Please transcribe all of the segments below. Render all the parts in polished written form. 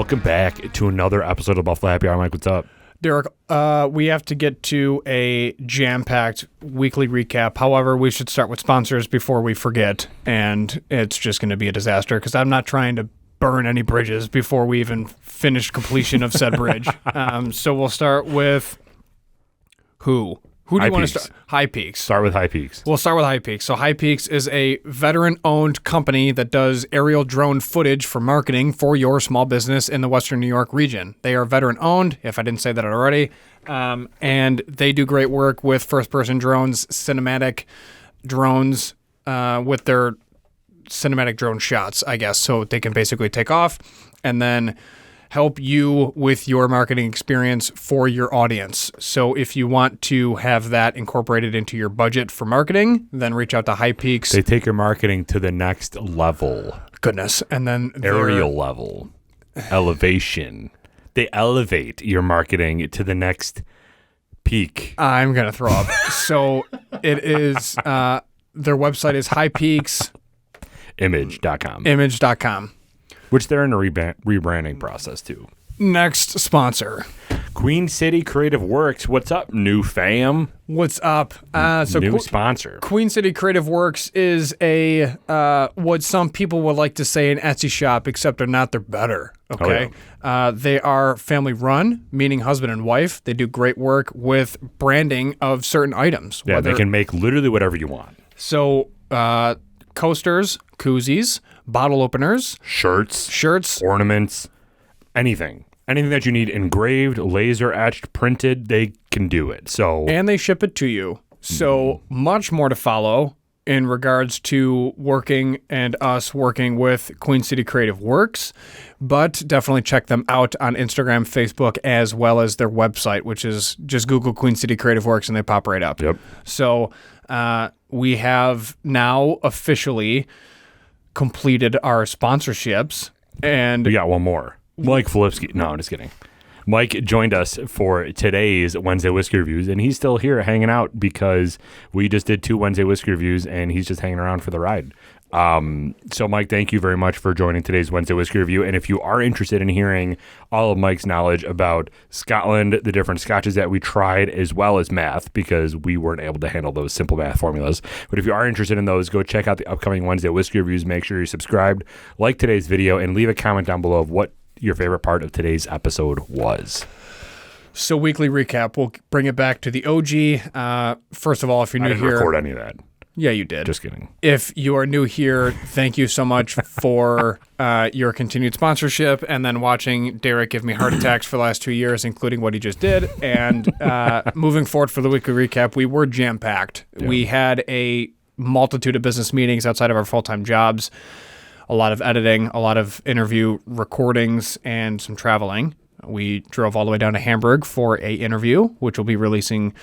Welcome back to another episode of Buffalo Happy Hour. Mike, what's up? Derek, we have to get to a jam-packed weekly recap. However, we should start with sponsors before we forget, and it's just going to be a disaster because I'm not trying to burn any bridges before we even finish completion of said bridge. So we'll start with who? Who do you want to start? High Peaks. Start with High Peaks. We'll start with High Peaks. So High Peaks is a veteran-owned company that does aerial drone footage for marketing for your small business in the Western New York region. They are veteran-owned, if I didn't say that already, and they do great work with first-person drones, cinematic drones, with their cinematic drone shots, I guess, so they can basically take off and then help you with your marketing experience for your audience. So if you want to have that incorporated into your budget for marketing, then reach out to High Peaks. They take your marketing to the next level. Goodness. And then Aerial level. Elevation. They elevate your marketing to the next peak. I'm going to throw up. So it is, their website is highpeaks.com. Image.com. Which they're in a rebranding process, too. Next sponsor. Queen City Creative Works. What's up, new fam? What's up? New sponsor. Queen City Creative Works is a, what some people would like to say an Etsy shop, except they're not. They're better. Okay. Oh, yeah. They are family run, meaning husband and wife. They do great work with branding of certain items. Yeah, they can make literally whatever you want. So, coasters, koozies, bottle openers, shirts, ornaments, anything that you need engraved, laser etched, printed, they can do it. So, and they ship it to you. So much more to follow in regards to working and us working with Queen City Creative Works, but definitely check them out on Instagram, Facebook, as well as their website, which is just Google Queen City Creative Works and they pop right up. Yep. So we have now officially completed our sponsorships, and we got one more. Mike Filipski. No, I'm just kidding. Mike joined us for today's Wednesday Whiskey Reviews, and he's still here hanging out because we just did 2 Wednesday Whiskey Reviews, and he's just hanging around for the ride. So, Mike, thank you very much for joining today's Wednesday Whiskey Review. And if you are interested in hearing all of Mike's knowledge about Scotland, the different scotches that we tried, as well as math, because we weren't able to handle those simple math formulas. But if you are interested in those, go check out the upcoming Wednesday Whiskey Reviews. Make sure you're subscribed, like today's video, and leave a comment down below of what your favorite part of today's episode was. So, weekly recap. We'll bring it back to the OG. First of all, if you're new here, I didn't record any of that. Yeah, you did. Just kidding. If you are new here, thank you so much for your continued sponsorship and then watching Derek give me heart attacks for the last 2 years, including what he just did. And moving forward for the weekly recap, we were jam-packed. Yeah. We had a multitude of business meetings outside of our full-time jobs, a lot of editing, a lot of interview recordings, and some traveling. We drove all the way down to Hamburg for an interview, which will be releasing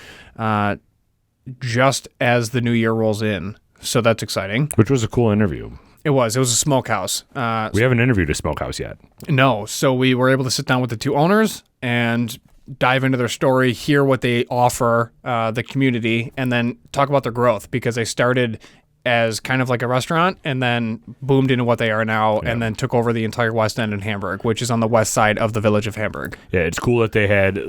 just as the new year rolls in. So that's exciting. Which was a cool interview. It was a smokehouse. We haven't interviewed a smokehouse yet. No. So we were able to sit down with the 2 owners and dive into their story, hear what they offer the community, and then talk about their growth, because they started as kind of like a restaurant and then boomed into what they are now, and then took over the entire West End in Hamburg, which is on the west side of the village of Hamburg. Yeah, it's cool that they had...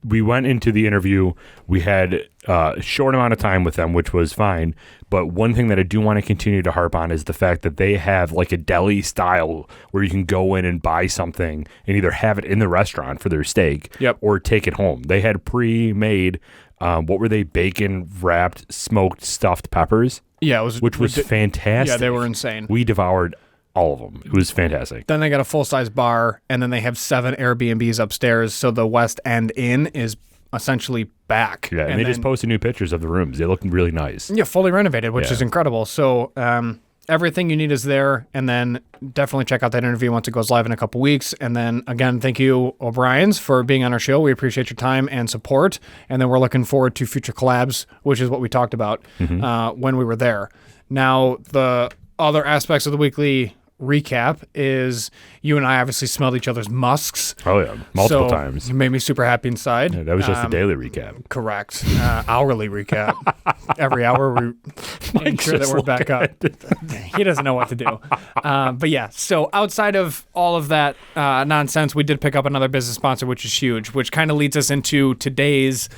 We went into the interview, we had a short amount of time with them, which was fine. But one thing that I do want to continue to harp on is the fact that they have like a deli style where you can go in and buy something and either have it in the restaurant for their steak or take it home. They had pre-made, what were they, bacon wrapped, smoked, stuffed peppers? Yeah, which was fantastic. Yeah, they were insane. We devoured all of them. It was fantastic. Then they got a full-size bar, and then they have 7 Airbnbs upstairs, so the West End Inn is essentially back. Yeah, and they just posted new pictures of the rooms. They look really nice. Yeah, fully renovated, which is incredible. So everything you need is there, and then definitely check out that interview once it goes live in a couple weeks. And then, again, thank you, O'Brien's, for being on our show. We appreciate your time and support, and then we're looking forward to future collabs, which is what we talked about when we were there. Now, the other aspects of the weekly recap is you and I obviously smelled each other's musks. Oh, yeah. Multiple So times. It made me super happy inside. Yeah, that was just a daily recap. Correct. Hourly recap. Every hour we make sure that we're back up. He doesn't know what to do. But yeah, so outside of all of that nonsense, we did pick up another business sponsor, which is huge, which kind of leads us into today's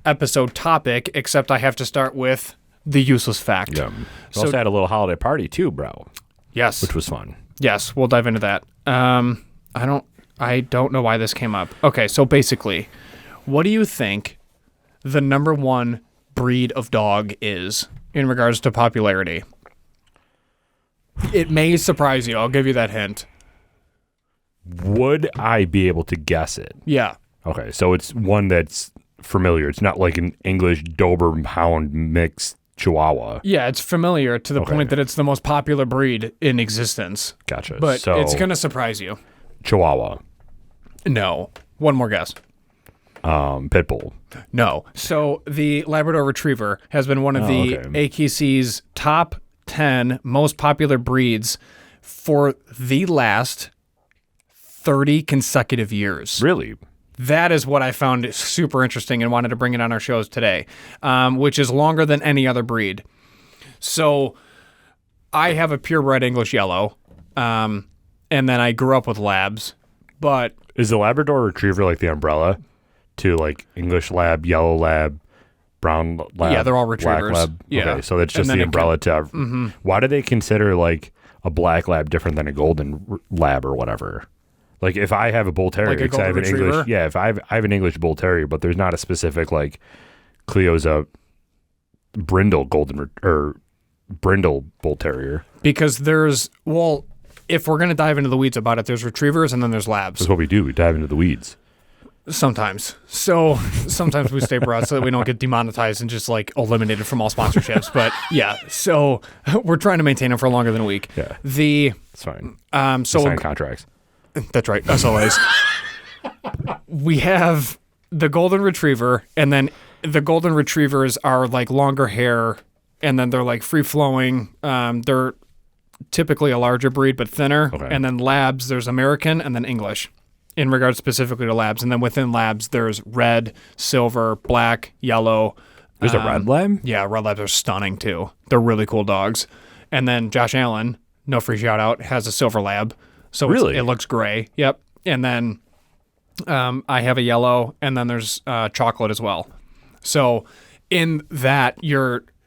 episode topic, except I have to start with the useless fact. Yeah. We also had a little holiday party too, bro. Yes. Which was fun. Yes, we'll dive into that. I don't know why this came up. Okay, so basically, what do you think the number one breed of dog is in regards to popularity? It may surprise you. I'll give you that hint. Would I be able to guess it? Yeah. Okay, so it's one that's familiar. It's not like an English Doberhound mixed Chihuahua. Yeah, it's familiar to the Okay. point that it's the most popular breed in existence. Gotcha. But so, it's going to surprise you. Chihuahua. No. One more guess. Pitbull. No. So the Labrador Retriever has been one of the okay. AKC's top 10 most popular breeds for the last 30 consecutive years. Really? That is what I found super interesting and wanted to bring it on our shows today, which is longer than any other breed. So I have a purebred English Yellow, and then I grew up with Labs, but Is the Labrador Retriever like the umbrella to like English Lab, Yellow Lab, Brown Lab? Yeah, they're all Black Retrievers. Lab? Yeah. Okay, so that's And just then the it umbrella to. Why do they consider like a Black Lab different than a Golden Lab or whatever? Like if I have a Bull Terrier, Like a 'cause I have Golden an English, Retriever? yeah. If I have an English Bull Terrier, but there's not a specific like Cleo's a Brindle or Brindle Bull Terrier. because if we're going to dive into the weeds about it, there's Retrievers and then there's Labs. That's what we do. We dive into the weeds. Sometimes. So sometimes we stay broad so that we don't get demonetized and just like eliminated from all sponsorships. But yeah, so we're trying to maintain them for longer than a week. Yeah, The it's fine. so Sign contracts. that's right, as always. We have the Golden Retriever, and then the Golden Retrievers are like longer hair, and then they're like free flowing. They're typically a larger breed, but thinner. Okay. And then Labs, there's American and then English in regards specifically to Labs. And then within Labs, there's red, silver, black, yellow. There's a Red Lab. Yeah, Red Labs are stunning too. They're really cool dogs. And then Josh Allen, no free shout out, has a silver lab. So Really? it looks gray. Yep. And then I have a yellow, and then there's chocolate as well. So in that,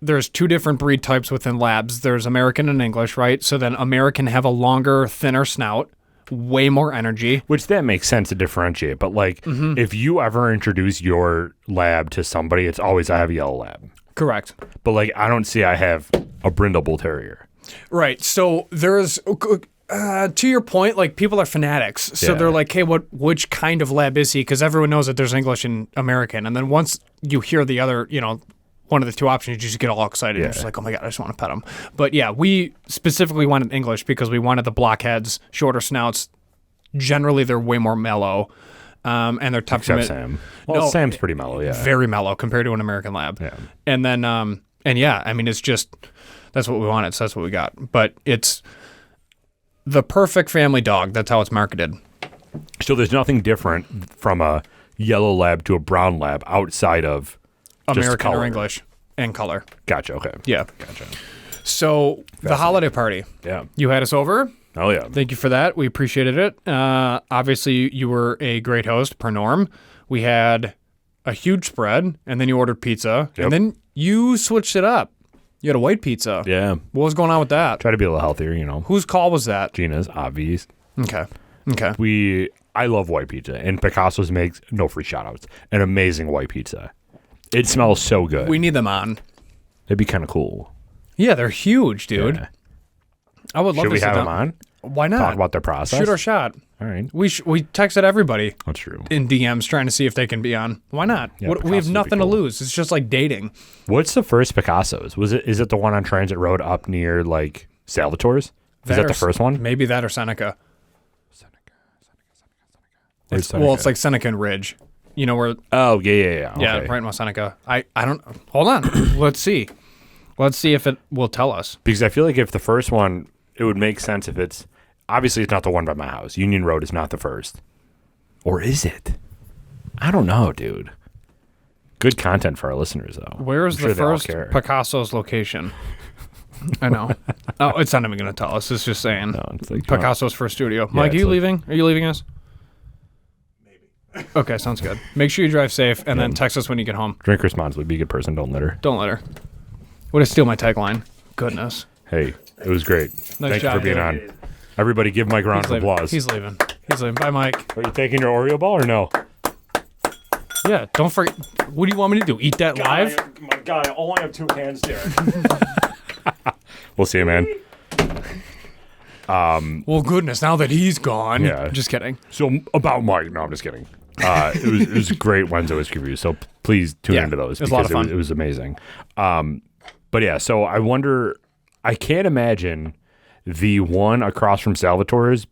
there's two different breed types within Labs. There's American and English, right? So then American have a longer, thinner snout, way more energy. Which that makes sense to differentiate. But like, if you ever introduce your lab to somebody, it's always I have a yellow lab. Correct. But like, I don't see I have a Brindle Bull Terrier. Right. So there's to your point, like people are fanatics. So Yeah. they're like, hey, which kind of lab is he? Because everyone knows that there's English and American. And then once you hear the other, one of the two options, you just get all excited. You're just like, oh my God, I just want to pet him. But yeah, we specifically wanted English because we wanted the blockheads, shorter snouts. Generally, they're way more mellow. And they're tough Except to Sam. Well, No, Sam's pretty mellow, yeah. very mellow compared to an American lab. Yeah. And then, and yeah, I mean, it's just, that's what we wanted. So that's what we got. But it's the perfect family dog. That's how it's marketed. So there's nothing different from a yellow lab to a brown lab outside of just American color. or English and color. Gotcha. Okay. Yeah. Gotcha. So the holiday party, Yeah. you had us over. Oh yeah. Thank you for that. We appreciated it. Obviously, you were a great host per norm. We had a huge spread, and then you ordered pizza, Yep. and then you switched it up. You had a white pizza. Yeah. What was going on with that? Try to be a little healthier, Whose call was that? Gina's obvious. Okay. I love white pizza, and Picasso's makes no free shoutouts. An amazing white pizza. It smells so good. We need them on. It'd be kind of cool. Yeah, they're huge, dude. Yeah. I would love Should to we sit have down. them on? Why not? Talk about their process. Shoot our shot. All right. We texted everybody That's true. in DMs trying to see if they can be on. Why not? Yeah, We have Picasso's would nothing be to cool. lose. It's just like dating. What's the first Picasso's? Is it the one on Transit Road up near like Salvatore's? Is that or the first one? Maybe that or Seneca. Where's It's Seneca? like Seneca and Ridge. You know where? Oh yeah. Yeah, Okay. right in Seneca. I don't. Hold on. Let's see. Let's see if it will tell us. Because I feel like if the first one it would make sense if it's obviously it's not the one by my house. Union Road is not the first, or is it? I don't know, dude. Good content for our listeners, though. Where's the first Picasso's location? I know. Oh, it's not even going to tell us. It's just saying it's like, Picasso's first studio. Mike, are you leaving? Are you leaving us? Maybe. Okay, sounds good. Make sure you drive safe, and then text us when you get home. Drink responsibly. Be a good person. Don't litter. Don't litter. Would have steal my tagline. Goodness. Hey, it was great. Nice Thank you for being on. Everybody give Mike a round of applause. He's leaving. Bye, Mike. Are you taking your Oreo ball or no? Yeah, don't forget. What do you want me to do? Eat that live? My guy, I only have 2 hands there. We'll see you, man. Well, goodness, now that he's gone. Yeah. Just kidding. So, about Mike. No, I'm just kidding. It was a great Wednesday Whiskey Review, so please tune into those. It was a lot of fun. It was amazing. But yeah, so I wonder, I can't imagine the one across from Salvatore's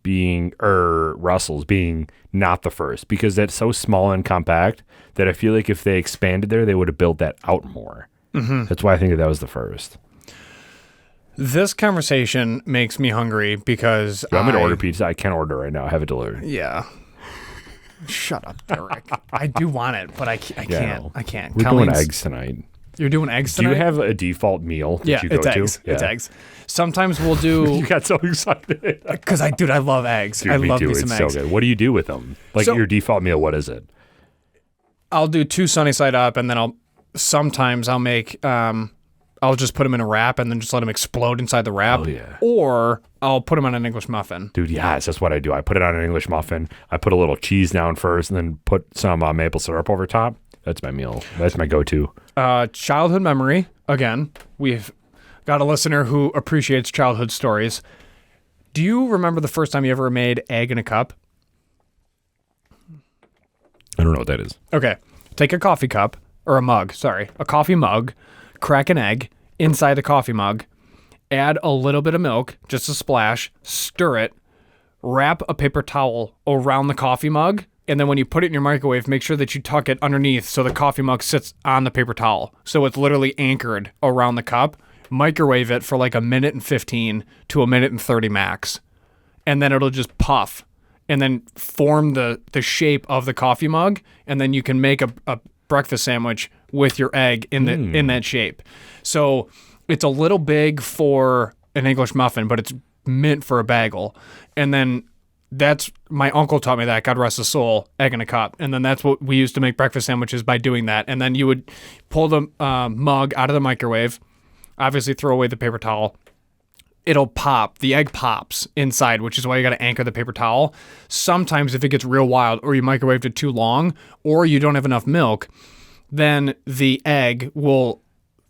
Russell's being not the first, because that's so small and compact that I feel like if they expanded there, they would have built that out more. Mm-hmm. That's why I think that was the first. This conversation makes me hungry because I'm going to order pizza. I can't order right now. I have it delivered. Yeah. Shut up, Derek. I do want it, but I can't. I can't. We're doing eggs tonight. You're doing eggs tonight? Do you have a default meal that you go to? Eggs. Yeah, it's eggs. Sometimes we'll do... You got so excited. Because I love eggs. Dude, I love me it's some eggs. So good. What do you do with them? Like your default meal, what is it? I'll do 2 sunny side up, and then I'll make... I'll just put them in a wrap and then just let them explode inside the wrap. Oh, yeah. Or I'll put them on an English muffin. Dude, yes, that's what I do. I put it on an English muffin. I put a little cheese down first and then put some maple syrup over top. That's my meal. That's my go-to. Childhood memory. Again, we've got a listener who appreciates childhood stories. Do you remember the first time you ever made egg in a cup? I don't know what that is. Okay. Take a coffee cup, or a coffee mug, crack an egg inside the coffee mug, add a little bit of milk, just a splash, stir it, wrap a paper towel around the coffee mug, and then when you put it in your microwave, make sure that you tuck it underneath so the coffee mug sits on the paper towel. So it's literally anchored around the cup. Microwave it for like 1:15 to 1:30 max. And then it'll just puff and then form the shape of the coffee mug. And then you can make a breakfast sandwich with your egg in that shape. So it's a little big for an English muffin, but it's meant for a bagel. And then that's my uncle taught me that, God rest his soul, egg in a cup. And then that's what we used to make breakfast sandwiches by doing that. And then you would pull the mug out of the microwave, obviously throw away the paper towel. It'll pop. The egg pops inside, which is why you got to anchor the paper towel. Sometimes if it gets real wild or you microwaved it too long or you don't have enough milk, then the egg will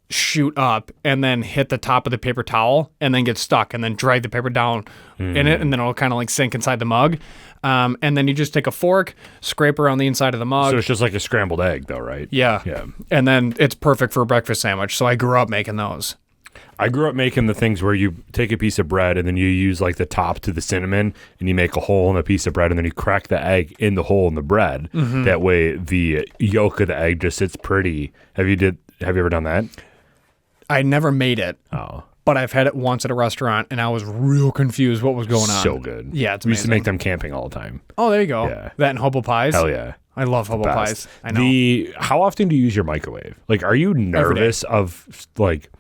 shoot up and then hit the top of the paper towel and then get stuck and then drag the paper down in it, and then it'll kind of like sink inside the mug. And then you just take a fork, scrape around the inside of the mug. So it's just like a scrambled egg though, right? Yeah. And then it's perfect for a breakfast sandwich. So I grew up making those. I grew up making the things where you take a piece of bread and then you use like the top to the cinnamon and you make a hole in a piece of bread and then you crack the egg in the hole in the bread. Mm-hmm. That way the yolk of the egg just sits pretty. Have you ever done that? I never made it. Oh. But I've had it once at a restaurant and I was real confused what was going on. So good. Yeah, it's amazing. We used to make them camping all the time. Oh, there you go. Yeah. That and hobo pies. Hell yeah. I love hobo pies. I know. How often do you use your microwave? Like, are you nervous of like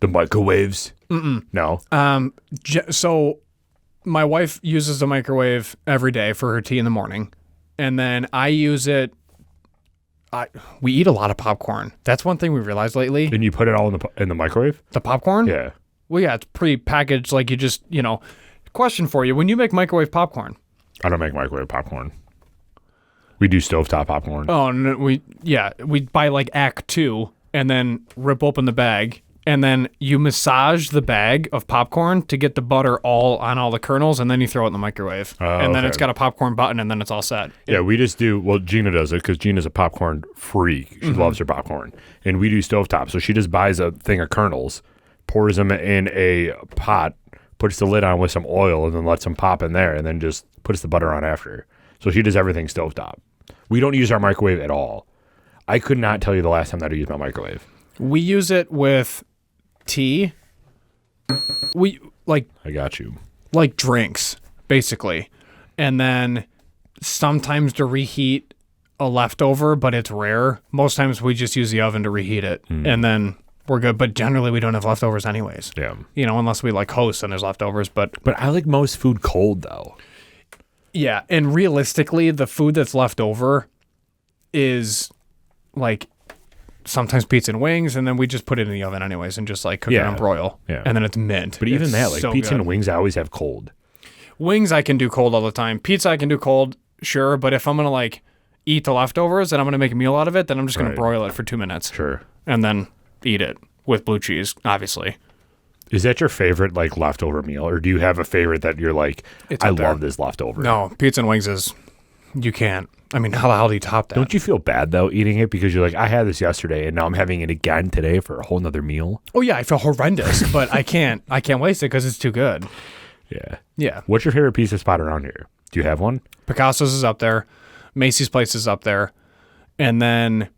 the microwaves? Mm-mm. No. So my wife uses the microwave every day for her tea in the morning. And then I use it. We eat a lot of popcorn. That's one thing we realized lately. And you put it all in the microwave? The popcorn? Yeah. Well, yeah, it's pre-packaged. Like you just, question for you. When you make microwave popcorn. I don't make microwave popcorn. We do stovetop popcorn. Oh, no, we buy like Act 2 and then rip open the bag. And then you massage the bag of popcorn to get the butter all on all the kernels, and then you throw it in the microwave. And then it's got a popcorn button, and then it's all set. Yeah, we just do, Gina does it because Gina's a popcorn freak. She loves her popcorn. And we do stovetop. So she just buys a thing of kernels, pours them in a pot, puts the lid on with some oil, and then lets them pop in there, and then just puts the butter on after. So she does everything stovetop. We don't use our microwave at all. I could not tell you the last time that I used my microwave. We use it with tea. like I got you. like drinks, basically. And then sometimes to reheat a leftover, but it's rare. Most times we just use the oven to reheat it, and then we're good. But generally we don't have leftovers anyways. Yeah. You know, unless we like host and there's leftovers. But I like most food cold, though. yeah, and realistically, the food that's left over is like sometimes pizza and wings, and then we just put it in the oven anyways and just like cook it on broil. Yeah. And then it's mint. But even It's that, like so pizza good. and wings, I always have cold. Wings I can do cold all the time. Pizza I can do cold, sure, but if I'm gonna like eat the leftovers and I'm gonna make a meal out of it, then I'm just gonna Right. broil it for 2 minutes. Sure. And then eat it with blue cheese, obviously. Is that your favorite like leftover meal, or do you have a favorite that you're like, It's I up there. love this leftover? No, pizza and wings is you can't. I mean, how the hell do you top that? Don't you feel bad though eating it because you're like, I had this yesterday and now I'm having it again today for a whole nother meal? Oh yeah, I feel horrendous, but I can't waste it because it's too good. Yeah. Yeah. What's your favorite pizza spot around here? Do you have one? Picasso's is up there. Macy's Place is up there. And then,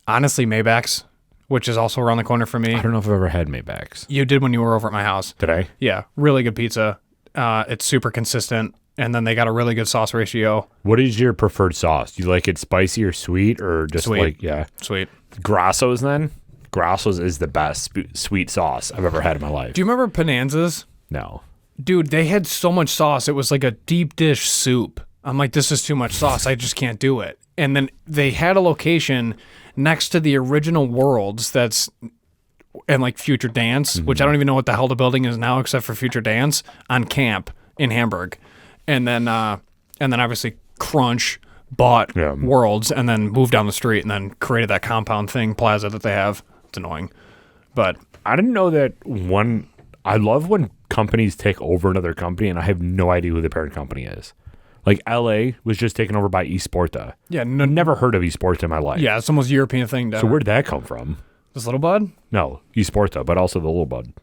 honestly, Maybach's, which is also around the corner for me. I don't know if I've ever had Maybach's. You did when you were over at my house. Did I? Yeah, really good pizza. It's super consistent. And then they got a really good sauce ratio. What is your preferred sauce? Do you like it spicy or sweet or just Sweet. like, yeah. Sweet. Grasso's then? Grasso's is the best sweet sauce I've ever had in my life. Do you remember Pananza's? No. Dude, they had so much sauce. It was like a deep dish soup. I'm like, this is too much sauce. I just can't do it. And then they had a location next to the original Worlds that's and like Future Dance, which I don't even know what the hell the building is now except for Future Dance on Camp in Hamburg. And then obviously Crunch bought Worlds and then moved down the street and then created that compound thing plaza that they have. It's annoying. But I didn't know that I love when companies take over another company and I have no idea who the parent company is. Like LA was just taken over by Esporta. yeah, Never heard of Esporta in my life. yeah, it's the most European thing to So ever. where did that come from? This little bud? No, Esporta, but also the little bud.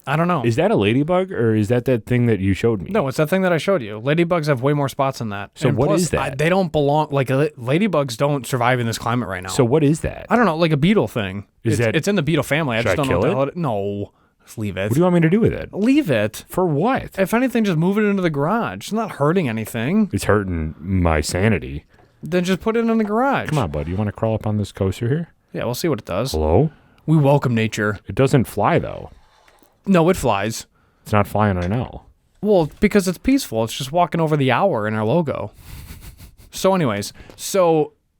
I don't know. Is that a ladybug or is that thing that you showed me? No, it's that thing that I showed you. Ladybugs have way more spots than that. So And what plus, is that? they don't belong. Like ladybugs don't survive in this climate right now. So what is that? I don't know, like a beetle thing. Is it's in the beetle family. I Should just I don't know kill what the it? hell No, just leave it. What do you want me to do with it? Leave it. For what? If anything, just move it into the garage. It's not hurting anything. It's hurting my sanity. Then just put it in the garage. Come on, bud. You want to crawl up on this coaster here? Yeah, we'll see what it does. Hello? We welcome nature. It doesn't fly, though. No, it flies. It's not flying right now. Well, because it's peaceful. It's just walking over the hour in our logo. So anyways,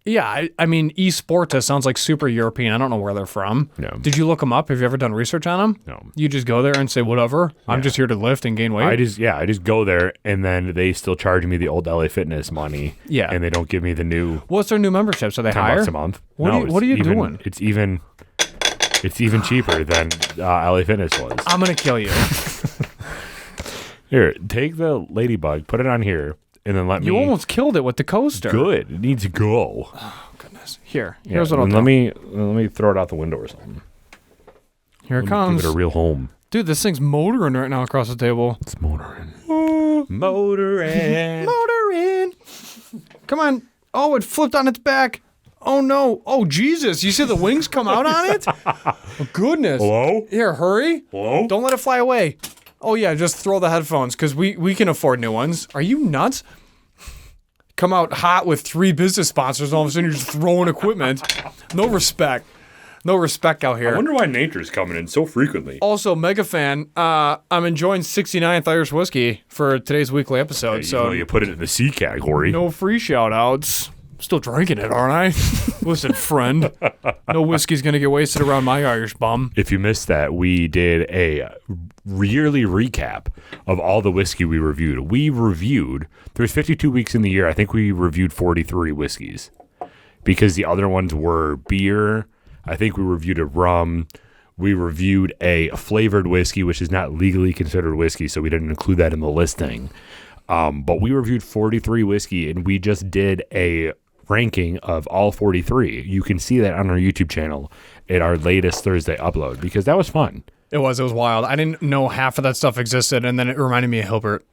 yeah, I mean, Esporta sounds like super European. I don't know where they're from. No. Did you look them up? Have you ever done research on them? No. You just go there and say, whatever. I'm just here to lift and gain weight. I just go there, and then they still charge me the old LA Fitness money. Yeah. And they don't give me the new What's their new membership? So they $10 hire? a month. What are you doing? It's even cheaper than LA Fitness was. I'm going to kill you. Here, take the ladybug, put it on here, and then let me. You almost killed it with the coaster. Good. It needs to go. Goodness. Here's Yeah, what I'll and do. let me throw it out the window or something. Here it Give comes. it a real home. Dude, this thing's motoring right now across the table. It's motoring. Motoring. Motoring. Come on. Oh, it flipped on its back. Oh, no. Oh, Jesus. You see the wings come out on it? Oh, goodness. Hello? Here, hurry. Hello? Don't let it fly away. Oh, yeah, just throw the headphones because we can afford new ones. Are you nuts? Come out hot with 3 business sponsors and all of a sudden you're just throwing equipment. No respect. No respect out I here. wonder why nature's coming in so frequently. Also, mega fan, I'm enjoying 69th Irish Whiskey for today's weekly episode. So you put it in the C category. no free shout-outs. Still drinking it, aren't I? Listen, friend. No whiskey's going to get wasted around my Irish bum. If you missed that, we did a yearly recap of all the whiskey we reviewed. There's 52 weeks in the year. I think we reviewed 43 whiskeys because the other ones were beer. I think we reviewed a rum. We reviewed a flavored whiskey, which is not legally considered whiskey, so we didn't include that in the listing. But we reviewed 43 whiskey, and we just did a ranking of all 43. You can see that on our YouTube channel at our latest Thursday upload because that was fun. It was wild. I didn't know half of that stuff existed, and then it reminded me of Hilbert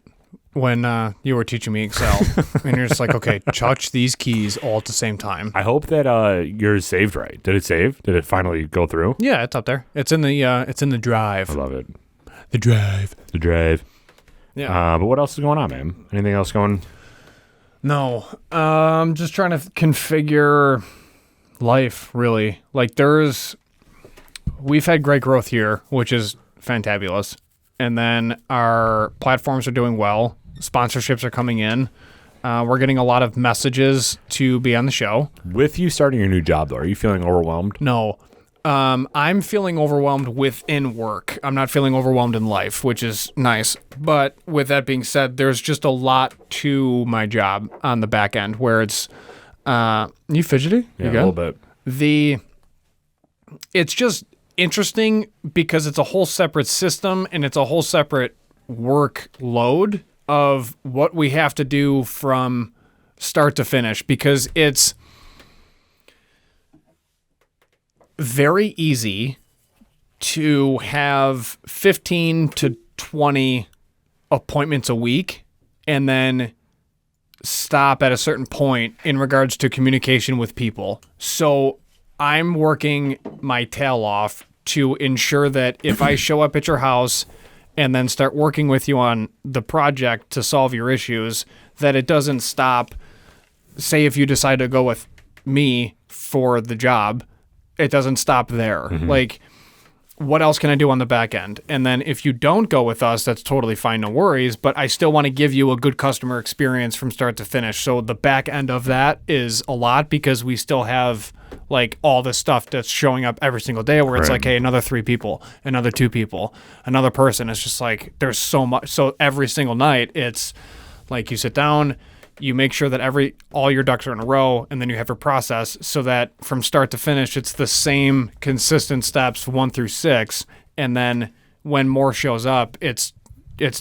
when you were teaching me Excel. And you're just like, okay, touch these keys all at the same time. I hope that yours saved right. Did it save? Did it finally go through? Yeah, it's up there. It's in the I drive. love it. The drive. Yeah. But what else is going on, man? Anything else going? No. Just trying to configure life, really. Like, we've had great growth here, which is fantabulous. And then our platforms are doing well. Sponsorships are coming in. We're getting a lot of messages to be on the show. With you starting your new job, though, are you feeling overwhelmed? No. I'm feeling overwhelmed within work. I'm not feeling overwhelmed in life, which is nice. But with that being said, there's just a lot to my job on the back end where it's, you fidgety? Yeah, You a good? little bit. It's just interesting because it's a whole separate system and it's a whole separate workload of what we have to do from start to finish, because it's very easy to have 15 to 20 appointments a week and then stop at a certain point in regards to communication with people. So I'm working my tail off to ensure that if I show up at your house and then start working with you on the project to solve your issues, that it doesn't stop. Say if you decide to go with me for the job, it doesn't stop there. Like, what else can I do on the back end? And then if you don't go with us, that's totally fine, no worries, but I still want to give you a good customer experience from start to finish. So the back end of that is a lot because we still have like all this stuff that's showing up every single day where it's Right. like, hey, another 3 people, another 2 people, another person. It's just like, there's so much. So every single night it's like you sit down, you make sure that all your ducks are in a row, and then you have your process so that from start to finish, it's the same consistent steps 1 through 6. And then when more shows up, it's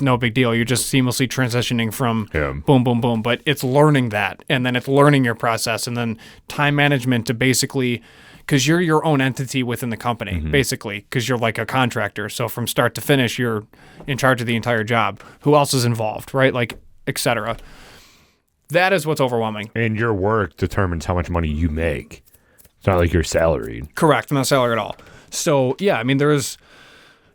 no big deal. You're just seamlessly transitioning from boom, boom, boom. But it's learning that, and then it's learning your process, and then time management to basically, because you're your own entity within the company, basically, because you're like a contractor. So from start to finish, you're in charge of the entire job. Who else is involved, right? Like, etc. That is what's overwhelming. And your work determines how much money you make. It's not like you're salaried. Correct. I'm not salary at all. So, yeah, I mean, it's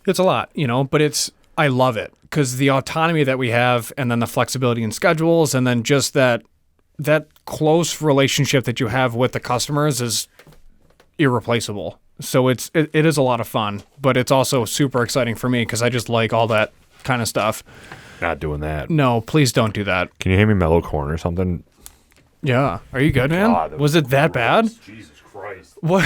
a lot, but I love it because the autonomy that we have, and then the flexibility in schedules, and then just that close relationship that you have with the customers is irreplaceable. So it is a lot of fun, but it's also super exciting for me because I just like all that kind of stuff. Not doing that. No, please don't do that. Can you hand me mellow corn or something? Yeah. Are you good, man? God, was it that bad? Jesus Christ. What?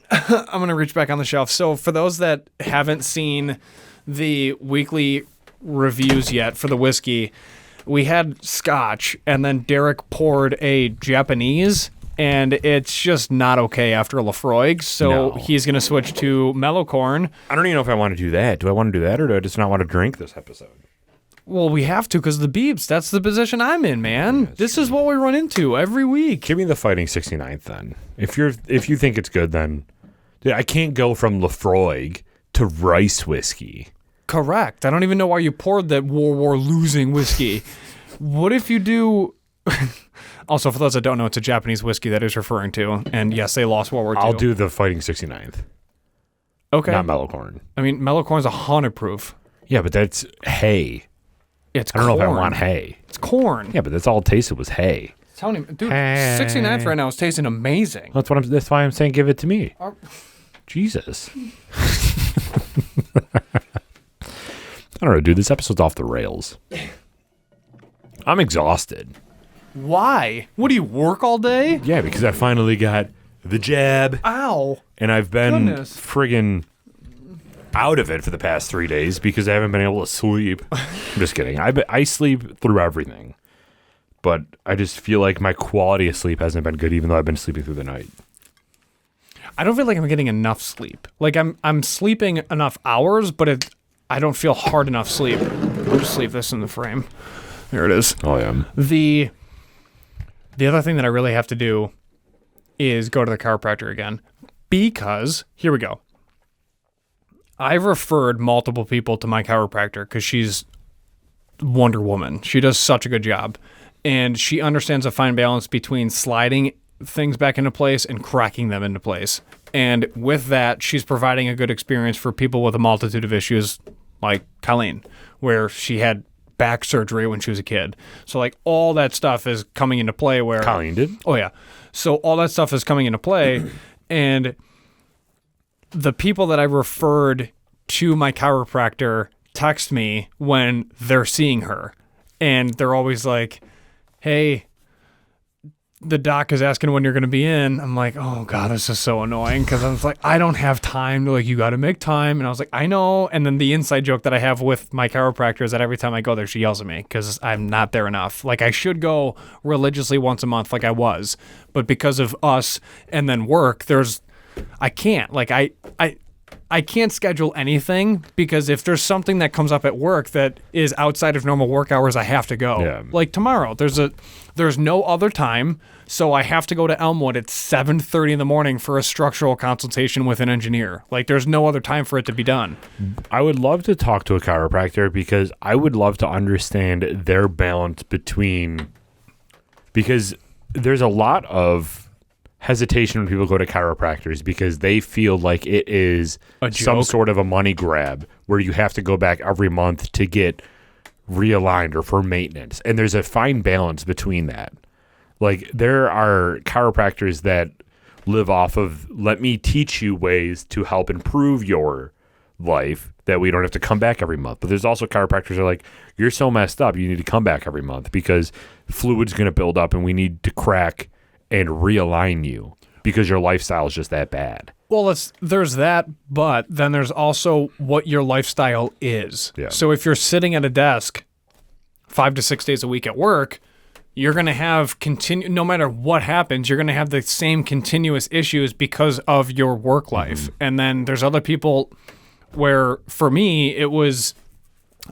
I'm going to reach back on the shelf. So for those that haven't seen the weekly reviews yet for the whiskey, we had Scotch, and then Derek poured a Japanese, and it's just not okay after Lafroig. So No. he's going to switch to mellow corn. I don't even know if I want to do that. Do I want to do that, or do I just not want to drink this episode? Well, we have to because the Beebs. That's the position I'm in, man. This is what we run into every week. Give me the Fighting 69th then. If you think it's good, then dude, I can't go from Lafroig to rice whiskey. Correct. I don't even know why you poured that World War losing whiskey. What if you do... Also, for those that don't know, it's a Japanese whiskey that is referring to. And yes, they lost World War II. I'll do the Fighting 69th. Okay. Not mellow corn. I mean, mellow corn is 100 proof. Yeah, but that's hay. It's I don't corn. know if I want hay. It's corn. Yeah, but that's all it tasted was hay. Tell me, dude, Hey. 69th right now is tasting amazing. That's why I'm saying give it to me. Jesus. I don't know, dude. This episode's off the rails. I'm exhausted. Why? What do you work all day? Yeah, because I finally got the jab, Ow. and I've been Goodness. friggin' out of it for the past 3 days because I haven't been able to sleep. I'm just kidding. I sleep through everything, but I just feel like my quality of sleep hasn't been good, even though I've been sleeping through the night. I don't feel like I'm getting enough sleep. Like I'm sleeping enough hours, but I don't feel hard enough sleep. I'll just leave this in the frame. There it is. Oh, yeah. The other thing that I really have to do is go to the chiropractor again because, here we go. I've referred multiple people to my chiropractor because she's Wonder Woman. She does such a good job. And she understands a fine balance between sliding things back into place and cracking them into place. And with that, she's providing a good experience for people with a multitude of issues like Colleen, where she had back surgery when she was a kid. So like all that stuff is coming into play where Colleen did? Oh yeah. So all that stuff is coming into play and the people that I referred to my chiropractor text me when they're seeing her and they're always like, "Hey, the doc is asking when you're going to be in." I'm like, "Oh God, this is so annoying." Cause I was like, I don't have time. They're like, "You got to make time." And I was like, "I know." And then the inside joke that I have with my chiropractor is that every time I go there, she yells at me cause I'm not there enough. Like I should go religiously once a month like I was, but because of us and then work, I can't. Like I can't schedule anything because if there's something that comes up at work that is outside of normal work hours, I have to go. Yeah. Like tomorrow, there's no other time, so I have to go to Elmwood at 7:30 in the morning for a structural consultation with an engineer. Like there's no other time for it to be done. I would love to talk to a chiropractor because I would love to understand their balance because there's a lot of hesitation when people go to chiropractors because they feel like it is some sort of a money grab where you have to go back every month to get realigned or for maintenance. And there's a fine balance between that. Like there are chiropractors that live off of, let me teach you ways to help improve your life that we don't have to come back every month. But there's also chiropractors that are like, you're so messed up, you need to come back every month because fluid's going to build up and we need to crack and realign you because your lifestyle is just that bad. Well, there's that, but then there's also what your lifestyle is. Yeah. So if you're sitting at a desk 5 to 6 days a week at work, you're going to have no matter what happens, you're going to have the same continuous issues because of your work life. Mm-hmm. And then there's other people where, for me, it was,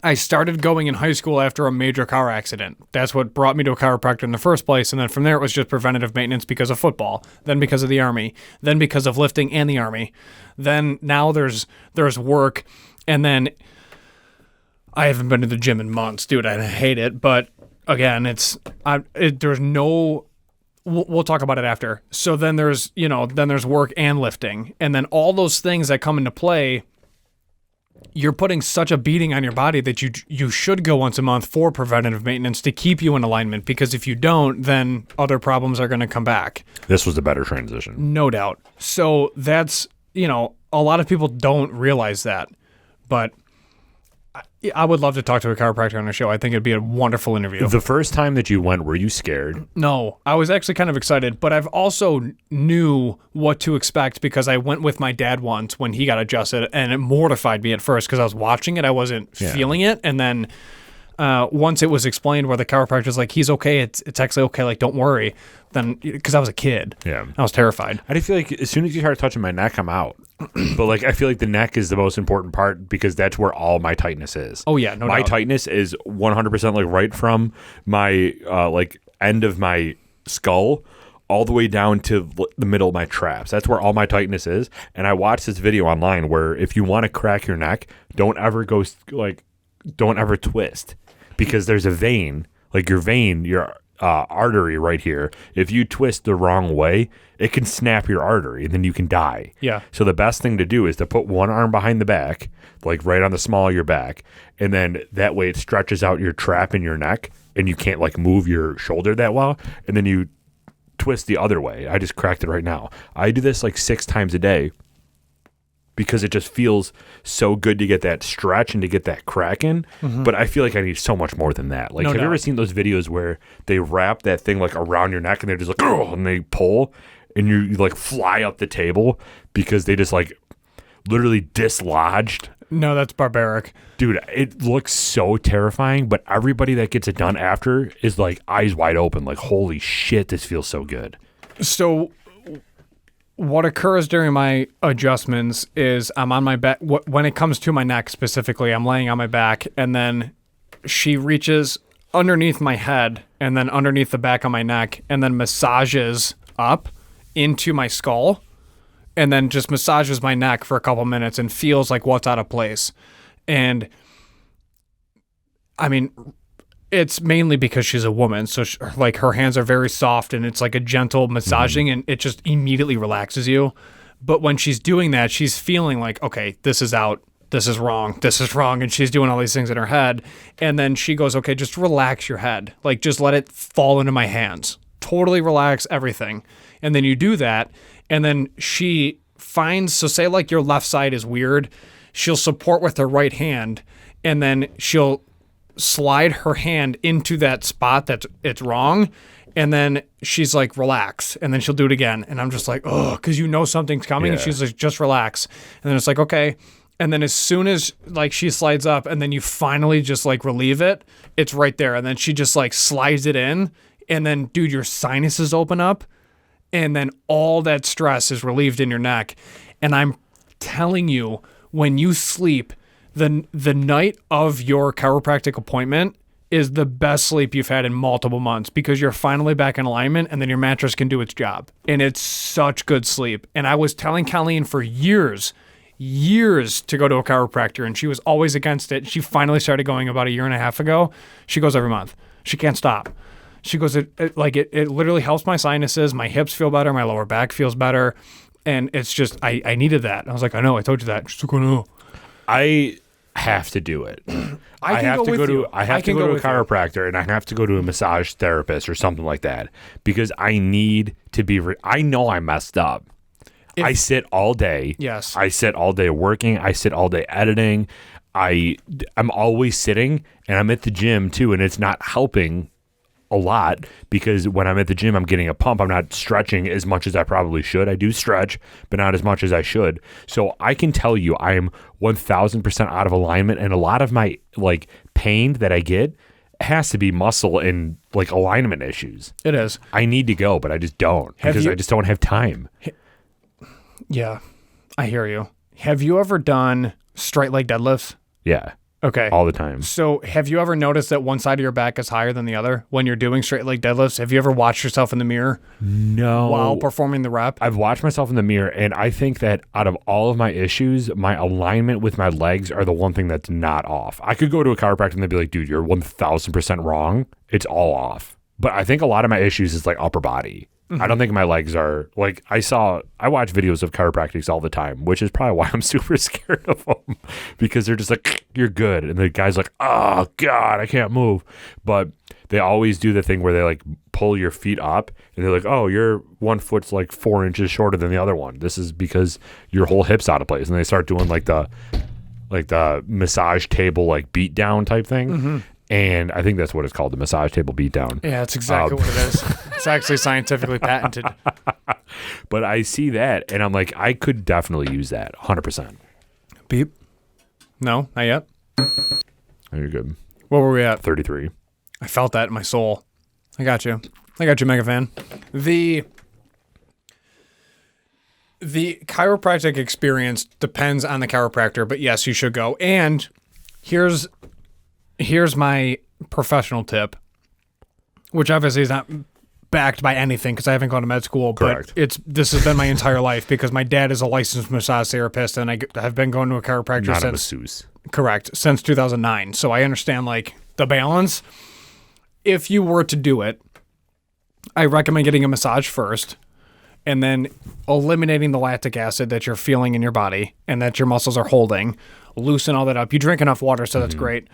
I started going in high school after a major car accident. That's what brought me to a chiropractor in the first place. And then from there, it was just preventative maintenance because of football, then because of the Army, then because of lifting and the Army. Then now there's work. And then I haven't been to the gym in months, dude. I hate it. But again, there's no, we'll talk about it after. So then there's work and lifting. And then all those things that come into play, you're putting such a beating on your body that you should go once a month for preventative maintenance to keep you in alignment, because if you don't, then other problems are going to come back. This was a better transition. No doubt. So that's, a lot of people don't realize that, but I would love to talk to a chiropractor on the show. I think it'd be a wonderful interview. The first time that you went, were you scared? No, I was actually kind of excited, but I've also knew what to expect because I went with my dad once when he got adjusted, and it mortified me at first because I was watching it. I wasn't feeling it. And then once it was explained where the chiropractor's like, he's okay, it's actually okay, like, don't worry, then, because I was a kid. Yeah. I was terrified. I feel like as soon as you start touching my neck, I'm out. But like, I feel like the neck is the most important part because that's where all my tightness is. Oh yeah, no doubt. My tightness is 100% like right from my like end of my skull all the way down to the middle of my traps. That's where all my tightness is. And I watched this video online where if you want to crack your neck, don't ever twist, because there's a vein, like your artery right here. If you twist the wrong way, it can snap your artery and then you can die. Yeah. So the best thing to do is to put one arm behind the back, like right on the small of your back, and then that way it stretches out your trap in your neck and you can't like move your shoulder that well, and then you twist the other way. I just cracked it right now. I do this like 6 times a day because it just feels so good to get that stretch and to get that crack in. Mm-hmm. But I feel like I need so much more than that. Like, have you ever seen those videos where they wrap that thing like around your neck and they're just like, oh, and they pull and you like fly up the table because they just like literally dislodged? No, that's barbaric. Dude, it looks so terrifying, but everybody that gets it done after is like eyes wide open, like, holy shit, this feels so good. So what occurs during my adjustments is I'm on my back. When it comes to my neck specifically, I'm laying on my back, and then she reaches underneath my head and then underneath the back of my neck and then massages up into my skull and then just massages my neck for a couple minutes and feels like what's out of place. And I mean, it's mainly because she's a woman, so like her hands are very soft and it's like a gentle massaging, and it just immediately relaxes you. But when she's doing that, she's feeling like, okay, this is out. This is wrong. This is wrong. And she's doing all these things in her head. And then she goes, okay, just relax your head. Like, just let it fall into my hands. Totally relax everything. And then you do that. And then she finds, so say like your left side is weird. She'll support with her right hand. And then she'll slide her hand into that spot that's it's wrong. And then she's like, relax. And then she'll do it again. And I'm just like, oh, because you know something's coming. And she's like, just relax. And then it's like, okay. And then as soon as like she slides up and then you finally just like relieve it, it's right there. And then she just like slides it in. And then, dude, your sinuses open up. And then all that stress is relieved in your neck. And I'm telling you, when you sleep, the night of your chiropractic appointment is the best sleep you've had in multiple months because you're finally back in alignment and then your mattress can do its job. And it's such good sleep. And I was telling Colleen for years to go to a chiropractor and she was always against it. She finally started going about a year and a half ago. She goes every month. She can't stop. She goes, it literally helps my sinuses. My hips feel better. My lower back feels better. And it's just, I needed that. I was like, I know, I told you that. She's like, I know. I have to do it. I have to go to a chiropractor and I have to go to a massage therapist or something like that because I need to be I know I messed up. I sit all day. Yes. I sit all day working. I sit all day editing. I'm always sitting and I'm at the gym too and it's not helping a lot because when I'm at the gym, I'm getting a pump. I'm not stretching as much as I probably should. I do stretch, but not as much as I should. So I can tell you I am 1000% out of alignment. And a lot of my like pain that I get has to be muscle and like alignment issues. It is. I need to go, but I just don't because I just don't have time. Yeah, I hear you. Have you ever done straight leg deadlifts? Yeah. Okay. All the time. So have you ever noticed that one side of your back is higher than the other when you're doing straight leg deadlifts? Have you ever watched yourself in the mirror? No. While performing the rep? I've watched myself in the mirror, and I think that out of all of my issues, my alignment with my legs are the one thing that's not off. I could go to a chiropractor and they'd be like, dude, you're 1000% wrong. It's all off. But I think a lot of my issues is like upper body. Mm-hmm. I don't think my legs are like I watch videos of chiropractics all the time, which is probably why I'm super scared of them because they're just like, you're good. And the guy's like, oh God, I can't move. But they always do the thing where they like pull your feet up and they're like, oh, your one foot's like 4 inches shorter than the other one. This is because your whole hip's out of place. And they start doing like the massage table, like beat down type thing. Mm-hmm. And I think that's what it's called, the massage table beatdown. Yeah, that's exactly what it is. It's actually scientifically patented. But I see that, and I'm like, I could definitely use that, 100%. Beep. No, not yet. Oh, you're good. What were we at? 33. I felt that in my soul. I got you, mega fan. The chiropractic experience depends on the chiropractor, but yes, you should go. And here's my professional tip, which obviously is not backed by anything because I haven't gone to med school. Correct. But this has been my entire life because my dad is a licensed massage therapist and I have been going to a chiropractor Not since a masseuse. Correct, since 2009. So I understand like the balance. If you were to do it, I recommend getting a massage first and then eliminating the lactic acid that you're feeling in your body and that your muscles are holding. Loosen all that up. You drink enough water, so that's great.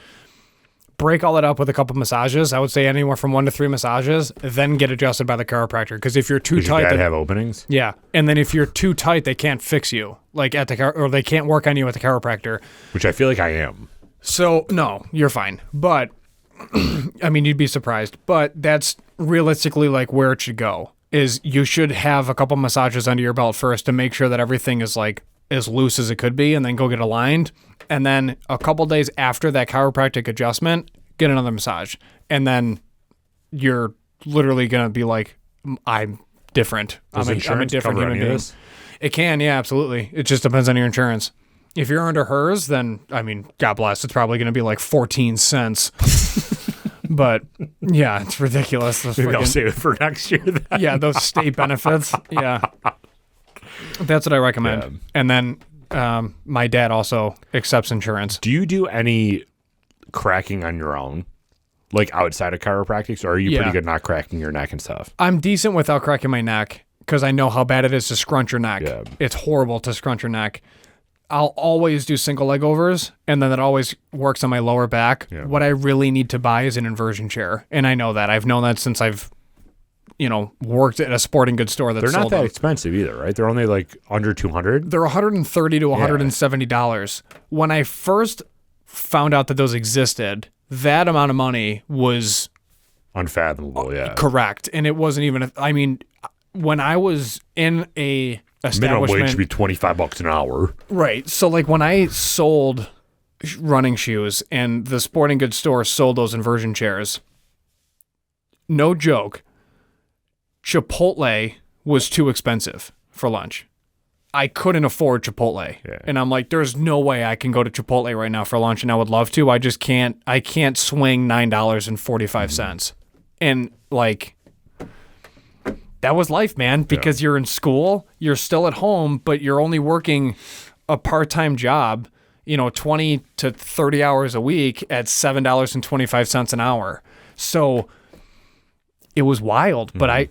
Break all that up with a couple massages. I would say anywhere from 1 to 3 massages, then get adjusted by the chiropractor. Because if you're too tight, your dad have openings. Yeah, and then if you're too tight, they can't fix you like at the or they can't work on you at the chiropractor. Which I feel like I am. So no, you're fine. But I mean, you'd be surprised. But that's realistically like where it should go. Is you should have a couple massages under your belt first to make sure that everything is like as loose as it could be, and then go get aligned. And then a couple days after that chiropractic adjustment, get another massage. And then you're literally going to be like, I'm different. I'm a different human being. It can, yeah, absolutely. It just depends on your insurance. If you're under hers, then, I mean, God bless, it's probably going to be like 14 cents. But, yeah, it's ridiculous. Maybe I'll save it for next year then. Yeah, those state benefits. Yeah. That's what I recommend. Yeah. And then my dad also accepts insurance. Do you do any cracking on your own, like outside of chiropractics, or are you pretty good not cracking your neck and stuff? I'm decent without cracking my neck. because I know how bad it is to scrunch your neck. Yeah. It's horrible to scrunch your neck. I'll always do single leg overs, and then it always works on my lower back. Yeah. What I really need to buy is an inversion chair, and I know that. I've known that since I've, worked at a sporting goods store that They're not sold that them. expensive either, right? They're only like under $200. They're $130 to $170. When I first found out that those existed, that amount of money was Unfathomable, yeah. correct, and it wasn't even. When I was in a Minimum establishment, wage should be $25 an hour. right? So like when I sold running shoes and the sporting goods store sold those inversion chairs, no joke, Chipotle was too expensive for lunch. I couldn't afford Chipotle. Yeah. And I'm like, there's no way I can go to Chipotle right now for lunch, and I would love to. I just can't. I can't swing $9.45. And like, that was life, man, because you're in school, you're still at home, but you're only working a part-time job, 20 to 30 hours a week at $7.25 an hour. So it was wild, but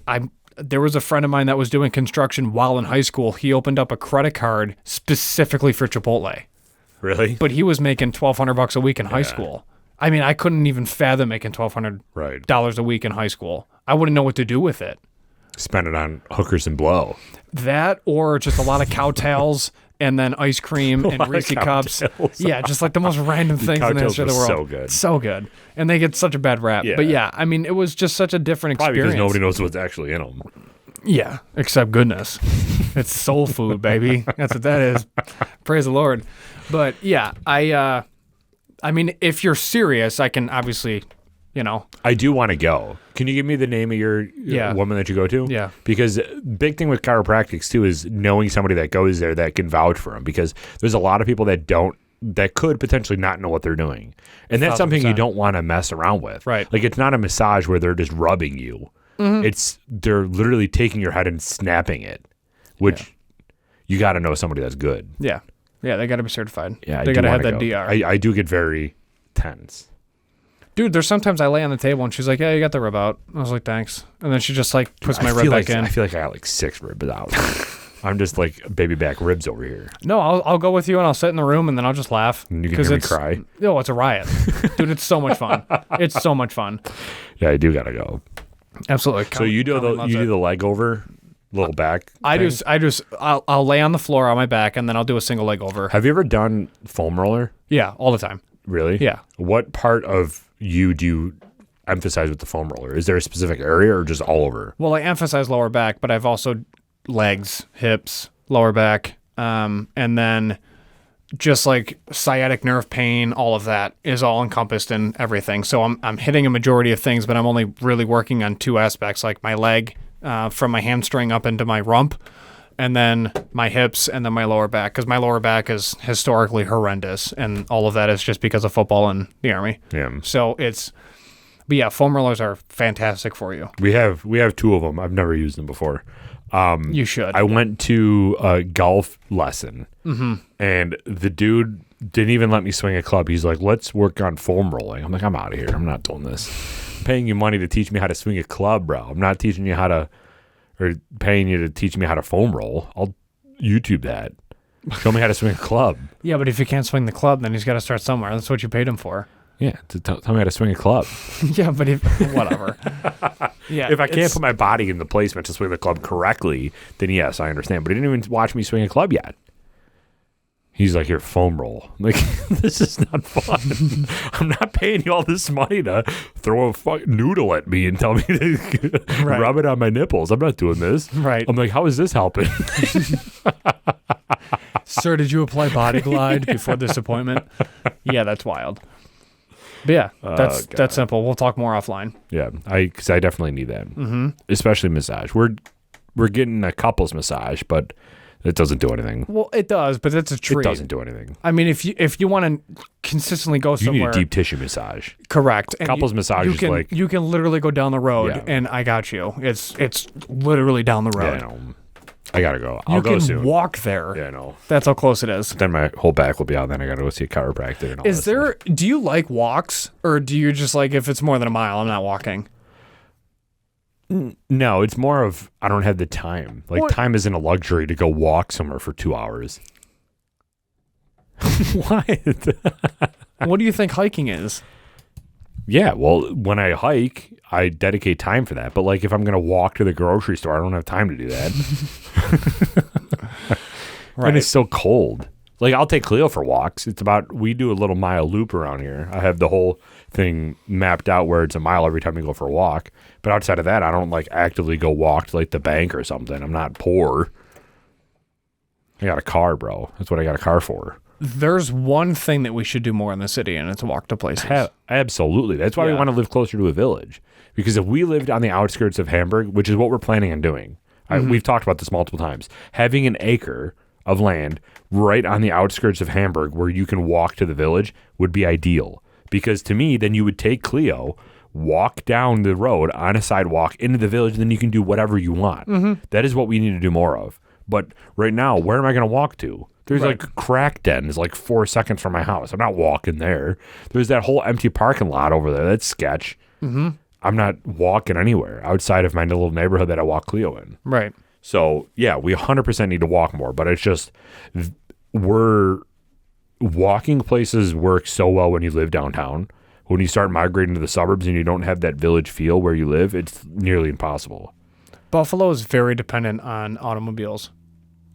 there was a friend of mine that was doing construction while in high school. He opened up a credit card specifically for Chipotle, Really? but he was making $1,200 a week in high school. I mean, I couldn't even fathom making $1,200 Right. a week in high school. I wouldn't know what to do with it. Spend it on hookers and blow. That or just a lot of cowtails and then ice cream and Reese cups. Yeah, just like the most random things in the history of the world. So good. So good. And they get such a bad rap. Yeah. But yeah, I mean, it was just such a different Probably experience. because nobody knows what's actually in them. Yeah, except goodness. It's soul food, baby. That's what that is. Praise the Lord. But yeah, I mean, if you're serious, I can obviously, I do want to go. Can you give me the name of your woman that you go to? Yeah. Because big thing with chiropractics too is knowing somebody that goes there that can vouch for them, because there's a lot of people that could potentially not know what they're doing. And that's something you 1,000%. don't want to mess around with. Right. Like, it's not a massage where they're just rubbing you. They're literally taking your head and snapping it, which you got to know somebody that's good. Yeah. Yeah, they got to be certified. Yeah, they got to have that DR. I do get very tense. Dude, there's sometimes I lay on the table and she's like, yeah, you got the rib out. I was like, thanks. And then she just like puts my rib back in. I feel like I got like 6 ribs out. I'm just like baby back ribs over here. No, I'll go with you and I'll sit in the room and then I'll just laugh. And you can hear me cry. No, it's a riot. Dude, it's so much fun. It's so much fun. Yeah, I do gotta go. Absolutely. So you do the leg over, little back. I'll lay on the floor on my back and then I'll do a single leg over. Have you ever done foam roller? Yeah, all the time. Really? Yeah. What part of you do you emphasize with the foam roller? Is there a specific area or just all over? Well, I emphasize lower back, but I've also legs, hips, lower back, and then just like sciatic nerve pain, all of that is all encompassed in everything. So I'm hitting a majority of things, but I'm only really working on 2 aspects, like my leg from my hamstring up into my rump, and then my hips, and then my lower back, because my lower back is historically horrendous, and all of that is just because of football and the Army. Yeah. So but yeah, foam rollers are fantastic for you. We have 2 of them. I've never used them before. You should. I went to a golf lesson, and the dude didn't even let me swing a club. He's like, let's work on foam rolling. I'm like, I'm out of here. I'm not doing this. I'm paying you money to teach me how to swing a club, bro. I'm not teaching you or paying you to teach me how to foam roll. I'll YouTube that. Show me how to swing a club. Yeah, but if you can't swing the club, then he's got to start somewhere. That's what you paid him for. Yeah, to tell me how to swing a club. Yeah, but whatever. Yeah, If I can't put my body in the placement to swing the club correctly, then yes, I understand. But he didn't even watch me swing a club yet. He's like, here, foam roll. I'm like, this is not fun. I'm not paying you all this money to throw a noodle at me and tell me to rub it on my nipples. I'm not doing this. Right. I'm like, how is this helping? Sir, did you apply Body Glide before this appointment? Yeah, that's wild. But yeah, that's simple. We'll talk more offline. Yeah, because I definitely need that, especially massage. We're getting a couples massage, but it doesn't do anything. Well, it does, but it's a treat. It doesn't do anything. I mean, if you want to consistently go You somewhere, need a deep tissue massage. correct. And Couples massage is like you can literally go down the road, Yeah. and I got you. It's literally down the road. yeah, no, I gotta go. I'll You go can soon. walk there. Yeah, no. That's how close it is. Then my whole back will be out. Then I gotta go see a chiropractor. And all Is that there? stuff. Do you like walks, or do you just like if it's more than a mile, I'm not walking? No, it's more of I don't have the time. Like, What? time isn't a luxury to go walk somewhere for 2 hours. What? What do you think hiking is? Yeah, well, when I hike, I dedicate time for that. But, like, if I'm going to walk to the grocery store, I don't have time to do that. And it's so cold. Like, I'll take Cleo for walks. We do a little mile loop around here. I have the whole thing mapped out where it's a mile every time we go for a walk. But outside of that, I don't, like, actively go walk to, like, the bank or something. I'm not poor. I got a car, bro. That's what I got a car for. There's one thing that we should do more in the city, and it's walk to places. Absolutely. That's why we want to live closer to a village. Because if we lived on the outskirts of Hamburg, which is what we're planning on doing, we've talked about this multiple times, having an acre of land right on the outskirts of Hamburg where you can walk to the village would be ideal. Because to me, then you would take Cleo, walk down the road on a sidewalk into the village, and then you can do whatever you want. That is what we need to do more of. But right now, where am I going to walk to? There's like crack dens like 4 seconds from my house. I'm not walking there. There's that whole empty parking lot over there. That's sketch. I'm not walking anywhere outside of my little neighborhood that I walk Cleo in. Right. So, yeah, we 100% need to walk more. But it's just walking places work so well when you live downtown. When you start migrating to the suburbs and you don't have that village feel where you live, it's nearly impossible. Buffalo is very dependent on automobiles.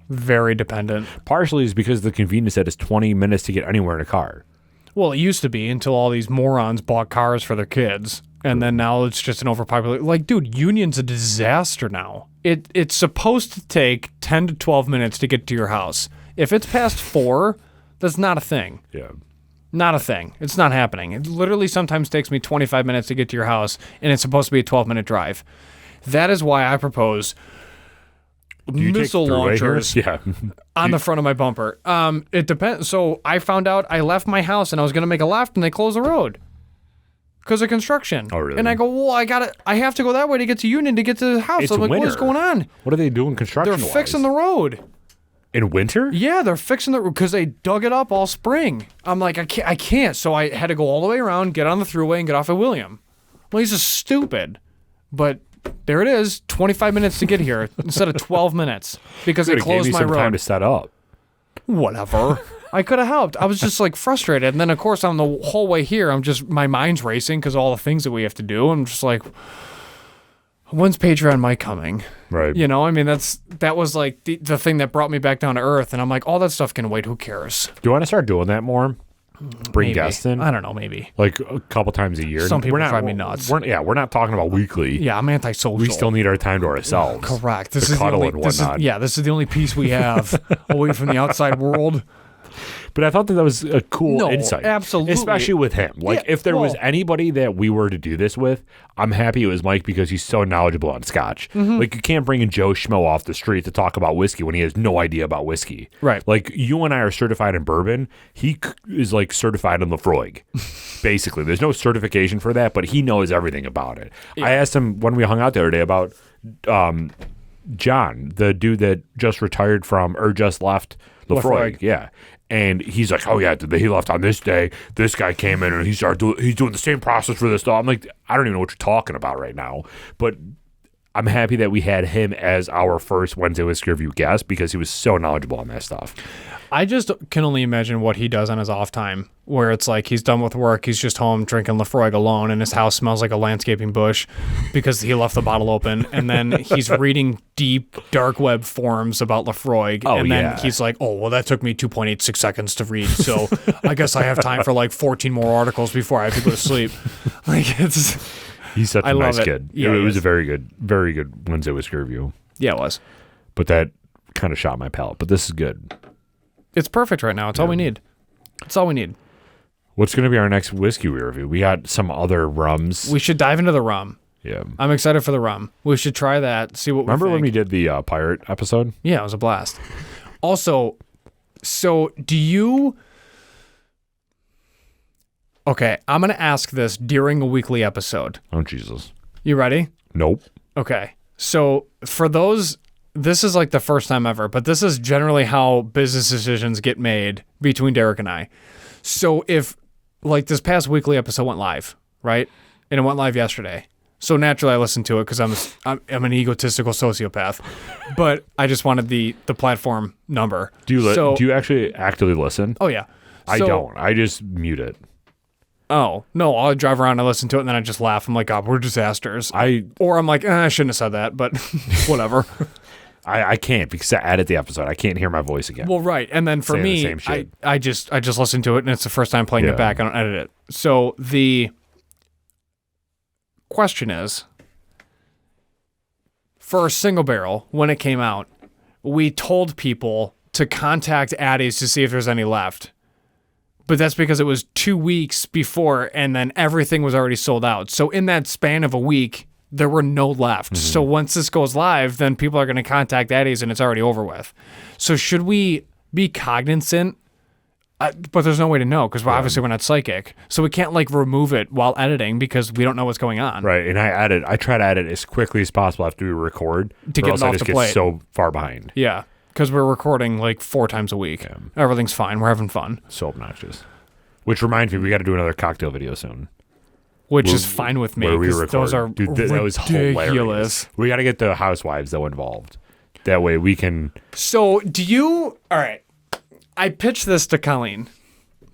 Very dependent. Partially is because the convenience that is 20 minutes to get anywhere in a car. Well, it used to be until all these morons bought cars for their kids. And then now it's just an overpopulated. Like, dude, Union's a disaster now. It's supposed to take 10 to 12 minutes to get to your house. If it's past 4, that's not a thing. Yeah. Not a thing. It's not happening. It literally sometimes takes me 25 minutes to get to your house, and it's supposed to be a 12-minute drive. That is why I propose missile launchers on the front of my bumper. It depends. So I found out I left my house and I was going to make a left and they closed the road because of construction. Oh, really? And I go, well, I have to go that way to get to Union to get to the house. It's I'm like, winter. what's going on? What are they doing construction-wise? They're fixing the road. In winter? Yeah, they're fixing the road because they dug it up all spring. I'm like, I can't. So I had to go all the way around, get on the thruway, and get off at William. Well, he's just stupid. But there it is, 25 minutes to get here instead of 12 minutes because they closed my road. Time to set up. Whatever. I could have helped. I was just like frustrated. And then, of course, on the whole way here, my mind's racing because all the things that we have to do. I'm just like, when's Patreon Mike coming? Right. You know, I mean, that was like the thing that brought me back down to earth. And I'm like, all that stuff can wait. Who cares? Do you want to start doing that more? Bring Maybe. guests in? I don't know, maybe. Like a couple times a year. Some people drive me nuts. We're not talking about weekly. Yeah, I'm antisocial. We still need our time to ourselves. Correct. This is cuddle and whatnot. This is the only piece we have away from the outside world. But I thought that was a cool insight. Absolutely. Especially with him. Like, if there was anybody that we were to do this with, I'm happy it was Mike because he's so knowledgeable on scotch. Like, you can't bring in Joe Schmo off the street to talk about whiskey when he has no idea about whiskey. Right. Like, you and I are certified in bourbon. He is, like, certified in Lafroig. Basically. There's no certification for that, but he knows everything about it. Yeah. I asked him when we hung out the other day about John, the dude that just retired from, or just left Lafroig. Yeah. And he's like, oh, yeah, he left on this day. This guy came in and he's doing the same process for this stuff. I'm like, I don't even know what you're talking about right now. But I'm happy that we had him as our first Wednesday Whiskey Review guest because he was so knowledgeable on that stuff. I just can only imagine what he does on his off time, where it's like he's done with work, he's just home drinking Lafroig alone, and his house smells like a landscaping bush because he left the bottle open, and then he's reading deep dark web forums about Lafroig, and then he's like, oh, well, that took me 2.86 seconds to read, so I guess I have time for like 14 more articles before I have to go to sleep. Like, he's such a nice kid. Yeah, it was a very good Wednesday Whiskey Review. Yeah, it was. But that kind of shot my palate. But this is good. It's perfect right now. It's all we need. It's all we need. What's going to be our next whiskey we review? We got some other rums. We should dive into the rum. Yeah. I'm excited for the rum. We should try that, see what we think. Remember when we did the pirate episode? Yeah, it was a blast. Also, so do you... Okay, I'm going to ask this during a weekly episode. Oh, Jesus. You ready? Nope. Okay. So for those... This is like the first time ever, but this is generally how business decisions get made between Derek and I. So if, like, this past weekly episode went live, right? And it went live yesterday. So naturally, I listened to it because I'm an egotistical sociopath. But I just wanted the platform number. Do you actually actively listen? Oh, yeah. I don't. I just mute it. Oh, no, I'll drive around and listen to it, and then I just laugh. I'm like, God, we're disasters. Or I'm like, I shouldn't have said that, but whatever. I can't because I edit the episode. I can't hear my voice again. Well, right. And then for me, I just listen to it, and it's the first time playing it back. I don't edit it. So the question is, for Single Barrel, when it came out, we told people to contact Addie's to see if there's any left. But that's because it was 2 weeks before, and then everything was already sold out. So in that span of a week, there were no left. Mm-hmm. So once this goes live, then people are going to contact Addie's, and it's already over with. So should we be cognizant? But there's no way to know because obviously we're not psychic. So we can't remove it while editing because we don't know what's going on. Right. And I try to edit as quickly as possible after we record. To get it off the plate. Get so far behind. Yeah. Because we're recording 4 times a week. Yeah. Everything's fine. We're having fun. So obnoxious. Which reminds me, we got to do another cocktail video soon. Which is fine with me. Because those are ridiculous. That was hilarious. We got to get the housewives, though, involved. That way we can... So all right. I pitched this to Colleen,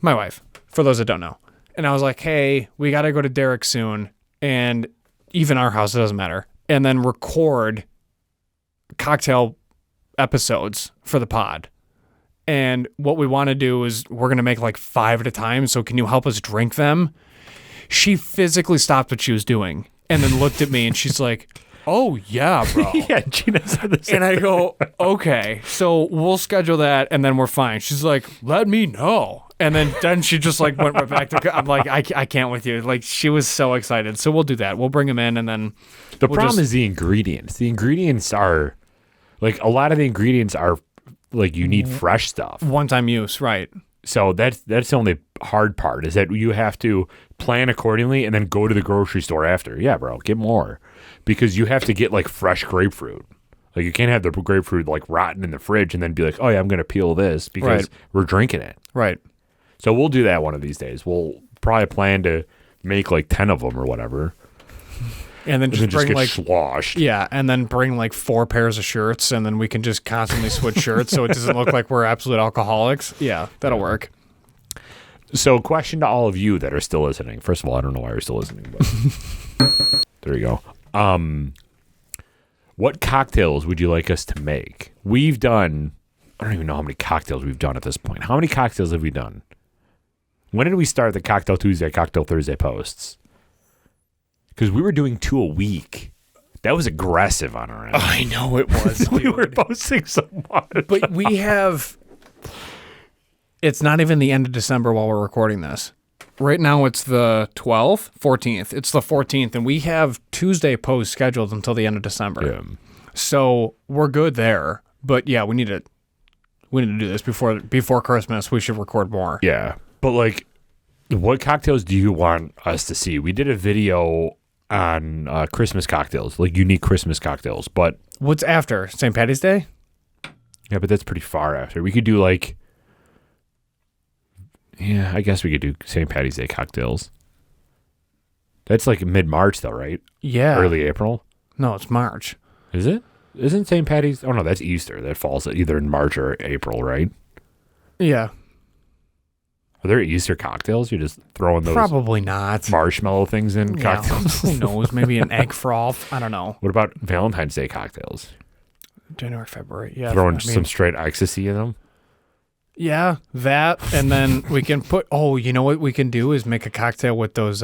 my wife, for those that don't know. And I was like, hey, we got to go to Derek soon. And even our house, it doesn't matter. And then record cocktail episodes for the pod. And what we want to do is we're going to make 5 at a time. So can you help us drink them? She physically stopped what she was doing and then looked at me and she's like, oh, yeah, bro. Yeah, Gina said the same And I go, okay, so we'll schedule that and then we're fine. She's like, let me know. And then she just went right back to, I'm like, I can't with you. She was so excited. So we'll do that. We'll bring them in and then. The problem is the ingredients. The ingredients are, a lot of the ingredients are, you need fresh stuff. One-time use, right. So that's the only hard part is that you have to plan accordingly and then go to the grocery store after. Yeah, bro, get more. Because you have to get fresh grapefruit. You can't have the grapefruit rotten in the fridge and then be oh yeah, I'm going to peel this because we're drinking it. Right. So we'll do that one of these days. We'll probably plan to make 10 of them or whatever. And then just bring get sloshed. Yeah, and then bring 4 pairs of shirts and then we can just constantly switch shirts so it doesn't look like we're absolute alcoholics. Yeah, that'll work. So question to all of you that are still listening. First of all, I don't know why you're still listening, but there you go. What cocktails would you like us to make? We've done, I don't even know how many cocktails we've done at this point. How many cocktails have we done? When did we start the Cocktail Tuesday, Cocktail Thursday posts? Because we were doing 2 a week. That was aggressive on our end. I know it was. We were posting so much. But we have... It's not even the end of December while we're recording this. Right now it's the 12th, 14th. It's the 14th, and we have Tuesday posts scheduled until the end of December. Yeah. So we're good there. But yeah, we need to do this before Christmas. We should record more. Yeah. But what cocktails do you want us to see? We did a video on Christmas cocktails, unique Christmas cocktails. But what's after? St. Patty's Day? Yeah, but that's pretty far after. We could do yeah, I guess we could do St. Patty's Day cocktails. That's mid-March though, right? Yeah. Early April? No, it's March. Is it? Isn't St. Patty's? Oh no, that's Easter. That falls either in March or April, right? Yeah. Are there Easter cocktails? You're just throwing those probably not marshmallow things in cocktails? Who knows? Maybe an egg froth. I don't know. What about Valentine's Day cocktails? January, February. Yeah. Throwing some straight ecstasy in them? Yeah, that. And then we can put, you know what we can do is make a cocktail with those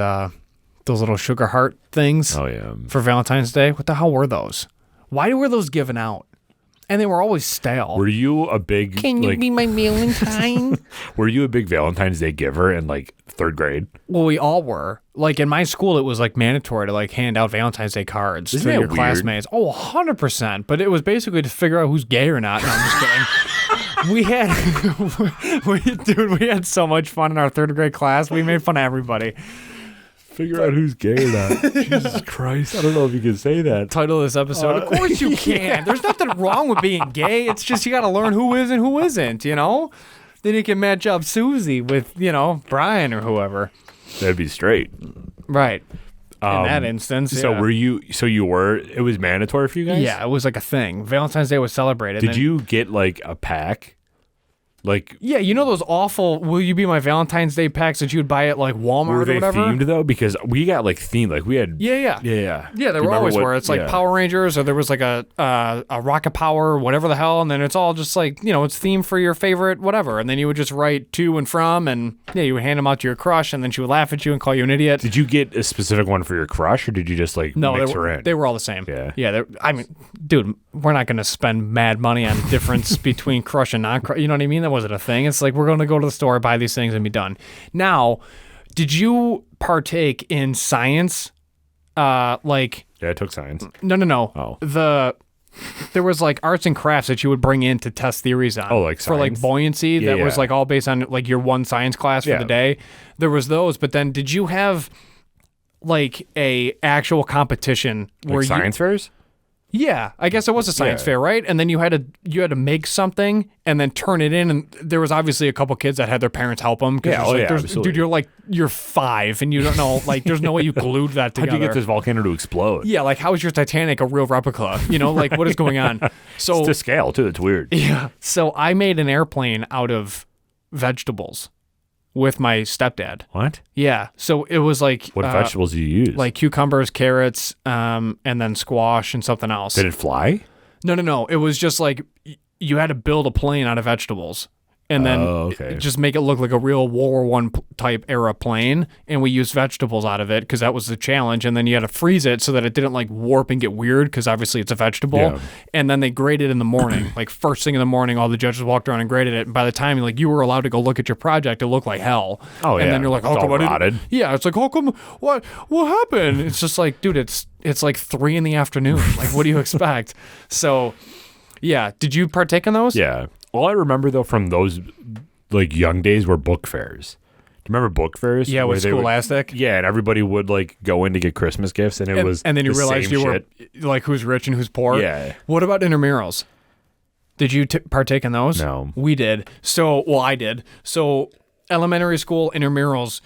little sugar heart things. Oh, yeah. For Valentine's Day. What the hell were those? Why were those given out? And they were always stale. Were you a big... Can you be my Valentine? Were you a big Valentine's Day giver in 3rd grade? Well, we all were. In my school, it was mandatory to hand out Valentine's Day cards to your classmates. Oh, 100%. But it was basically to figure out who's gay or not. No, I'm just kidding. We had so much fun in our 3rd grade class. We made fun of everybody. Figure out who's gay or not. Jesus Christ. I don't know if you can say that. Title of this episode. Of course you can. Yeah. There's nothing wrong with being gay. It's just you got to learn who is and who isn't, Then you can match up Susie with, Brian or whoever. That'd be straight. Right. that instance. So yeah. were you? So you were? It was mandatory for you guys. Yeah, it was like a thing. Valentine's Day was celebrated. Did you get like a pack? Like, Yeah, you know those awful "Will you be my Valentine's Day" packs that you would buy at like Walmart were or they whatever? themed though? Because we got like themed. Like we had. Yeah. Yeah. Yeah, Do they you were remember always what- were. It's like yeah. Power Rangers, or there was like a Rocket Power, or whatever the hell, and then it's all just like, it's themed for your favorite whatever, and then you would just write to and from, and you would hand them out to your crush, and then she would laugh at you and call you an idiot. Did you get a specific one for your crush, or did you just like No, mix they her were, in? they were all the same. Yeah. I mean, dude, we're not going to spend mad money on difference between crush and non-crush. You know what I mean? That wasn't a thing. It's like we're going to go to the store, buy these things, and be done. Now, did you partake in science? Yeah, I took science. No. Oh. There was like arts and crafts that you would bring in to test theories on. Oh, like for like science? buoyancy. Yeah, that was yeah. like all based on like your one science class for Yeah. the day. There was those, but then did you have like a actual competition where Like science fairs? Yeah, I guess it was a science Yeah. fair, right? And then you had to make something and then turn it in, and there was obviously a couple kids that had their parents help them. Yeah, absolutely. Dude, you're 5 and you don't know, like, there's no way you glued that together. How'd you get this volcano to explode? Yeah, like, how is your Titanic a real replica? Like, what is going on? So It's to scale too. It's weird. yeah, so I made an airplane out of vegetables with my stepdad. What? Yeah, so it was like What vegetables do you use? like cucumbers, carrots, and then squash and something else. Did it fly? No. It was just like you had to build a plane out of vegetables and then just make it look like a real World War I type era plane. And we used vegetables out of it because that was the challenge. And then you had to freeze it so that it didn't like warp and get weird because obviously it's a vegetable. Yeah. And then they graded in the morning, like first thing in the morning, all the judges walked around and graded it. And by the time like you were allowed to go look at your project, it looked like hell. Oh, And yeah. then you're like, It's oh, come all on. rotted. Yeah, it's like, how come? What happened? It's just like, dude, it's like 3 PM. Like, what do you expect? So, yeah. Did you partake in those? Yeah. All I remember though from those like young days were book fairs. Do you remember book fairs? Yeah, where with they would- Scholastic. Yeah, and everybody would like go in to get Christmas gifts, and it was And then you the realized same you shit. were like, who's rich and who's poor. Yeah. What about intramurals? Did you partake in those? No. We did. So, well, I did. So, elementary school intramurals,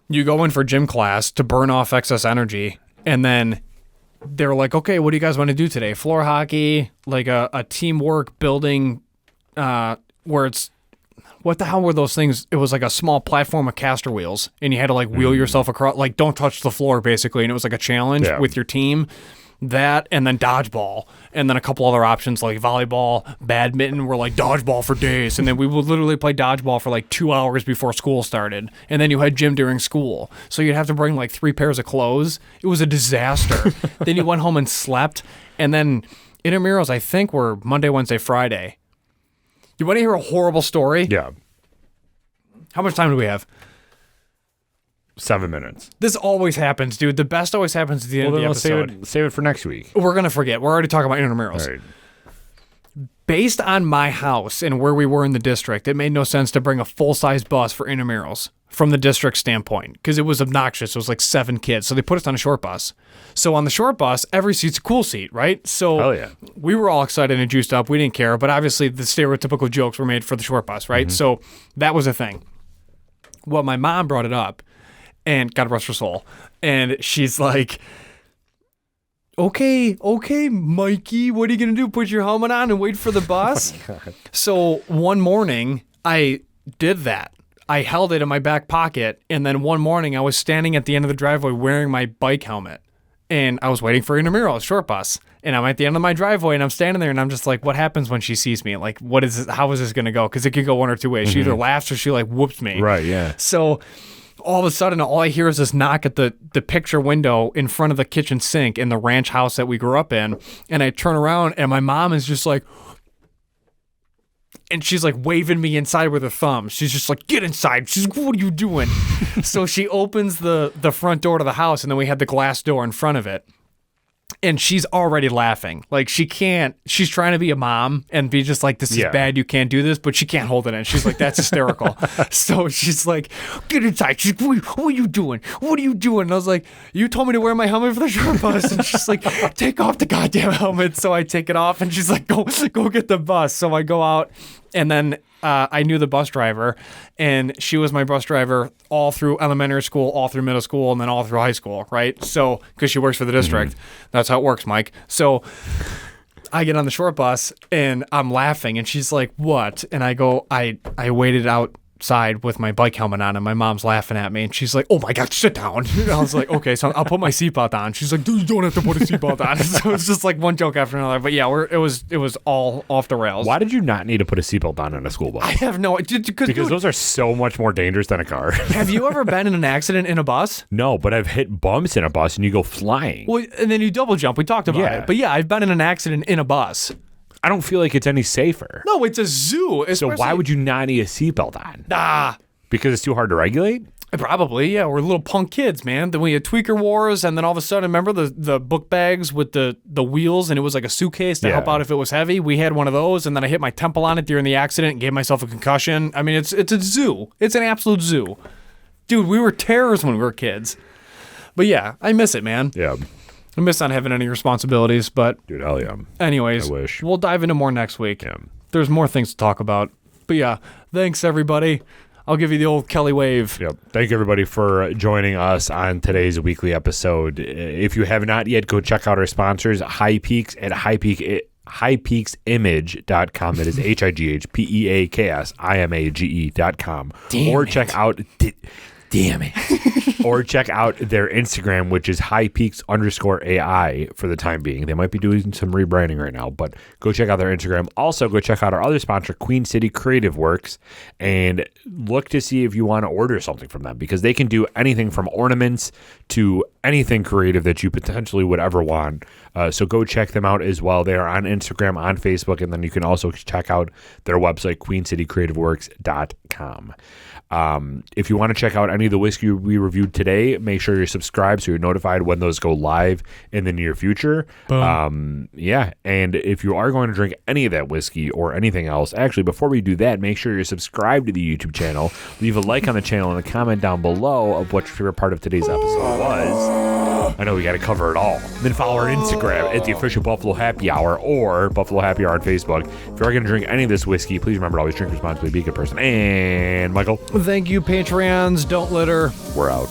you go in for gym class to burn off excess energy, and then they're like, okay, what do you guys want to do today? Floor hockey, like a teamwork building, where it's, what the hell were those things? It was like a small platform of caster wheels, and you had to like wheel yourself across, like don't touch the floor basically, and it was like a challenge Yeah. with your team. That and then dodgeball, and then a couple other options like volleyball, badminton. Were like dodgeball for days, and then we would literally play dodgeball for like 2 hours before school started. And then you had gym during school, so you'd have to bring like 3 pairs of clothes. It was a disaster. Then you went home and slept, and then intramurals I think were Monday, Wednesday, Friday. You want to hear a horrible story? Yeah. How much time do we have? 7 minutes. This always happens, dude. The best always happens at the end Well, of then the let's episode. save it for next week. We're gonna forget. We're already talking about intramurals. All right. Based on my house and where we were in the district, it made no sense to bring a full-size bus for intramurals from the district standpoint because it was obnoxious. It was like 7 kids. So they put us on a short bus. So on the short bus, every seat's a cool seat, right? So Hell yeah. we were all excited and juiced up. We didn't care. But obviously the stereotypical jokes were made for the short bus, right? So that was a thing. Well, my mom brought it up, and God rest her soul. And she's like, okay, Mikey, what are you going to do? Put your helmet on and wait for the bus? So one morning, I did that. I held it in my back pocket, and then one morning, I was standing at the end of the driveway wearing my bike helmet, and I was waiting for intramural, short bus. And I'm at the end of my driveway, and I'm standing there, and I'm just like, what happens when she sees me? Like, what is this? How is this going to go? Because it could go one or two ways. She either laughs or she, like, whoops me. Right, yeah. So all of a sudden, all I hear is this knock at the picture window in front of the kitchen sink in the ranch house that we grew up in. And I turn around, and my mom is just like, and she's like waving me inside with her thumb. She's just like, get inside. She's like, what are you doing? So she opens the front door to the house, and then we had the glass door in front of it. And she's already laughing. Like, she's trying to be a mom and be just like, this is bad, you can't do this, but she can't hold it in. She's like, that's hysterical. So she's like, get inside. She's like, what are you doing? What are you doing? And I was like, you told me to wear my helmet for the short bus. And she's like, take off the goddamn helmet. So I take it off, and she's like, go get the bus. So I go out, And then I knew the bus driver, and she was my bus driver all through elementary school, all through middle school, and then all through high school, right? So, because she works for the district. That's how it works, Mike. So I get on the short bus, and I'm laughing, and she's like, what? And I go, I waited outside with my bike helmet on, and my mom's laughing at me, and she's like, oh my God, sit down. And I was like, okay, so I'll put my seatbelt on. She's like, dude, you don't have to put a seatbelt on. So it's just like one joke after another. But yeah, it was all off the rails. Why did you not need to put a seatbelt on in a school bus? I have no idea. Because dude, those are so much more dangerous than a car. have you ever been in an accident in a bus? No, but I've hit bumps in a bus and you go flying. Well, and then you double jump. We talked about Yeah. it. But yeah, I've been in an accident in a bus. I don't feel like it's any safer. No, it's a zoo. So why would you not need a seatbelt on? Because it's too hard to regulate? Probably, yeah. We're little punk kids, man. Then we had tweaker wars, and then all of a sudden, remember the book bags with the wheels, and it was like a suitcase to help out if it was heavy? We had one of those, and then I hit my temple on it during the accident and gave myself a concussion. I mean, it's a zoo. It's an absolute zoo. Dude, we were terrors when we were kids. But yeah, I miss it, man. Yeah. I miss not having any responsibilities, but... Dude, hell yeah. Anyways, I wish. We'll dive into more next week. Yeah. There's more things to talk about. But yeah, thanks, everybody. I'll give you the old Kelly wave. Yep. Thank you, everybody, for joining us on today's weekly episode. If you have not yet, go check out our sponsors, High Peaks at highpeaksimage.com. That is HIGHPEAKSIMAGE.com. Or check out... Damn it. Or check out their Instagram, which is highpeaks_AI for the time being. They might be doing some rebranding right now, but go check out their Instagram. Also, go check out our other sponsor, Queen City Creative Works, and look to see if you want to order something from them, because they can do anything from ornaments to anything creative that you potentially would ever want. So go check them out as well. They are on Instagram, on Facebook, and then you can also check out their website, queencitycreativeworks.com. If you want to check out any of the whiskey we reviewed today, make sure you're subscribed so you're notified when those go live in the near future. Yeah, and if you are going to drink any of that whiskey or anything else, actually, before we do that, make sure you're subscribed to the YouTube channel. Leave a like on the channel and a comment down below of what your favorite part of today's episode was. I know we got to cover it all. Then follow our Instagram at the official Buffalo Happy Hour or Buffalo Happy Hour on Facebook. If you are going to drink any of this whiskey, please remember to always drink responsibly, be a good person. And Michael, Thank you, Patreons. Don't litter. we're out.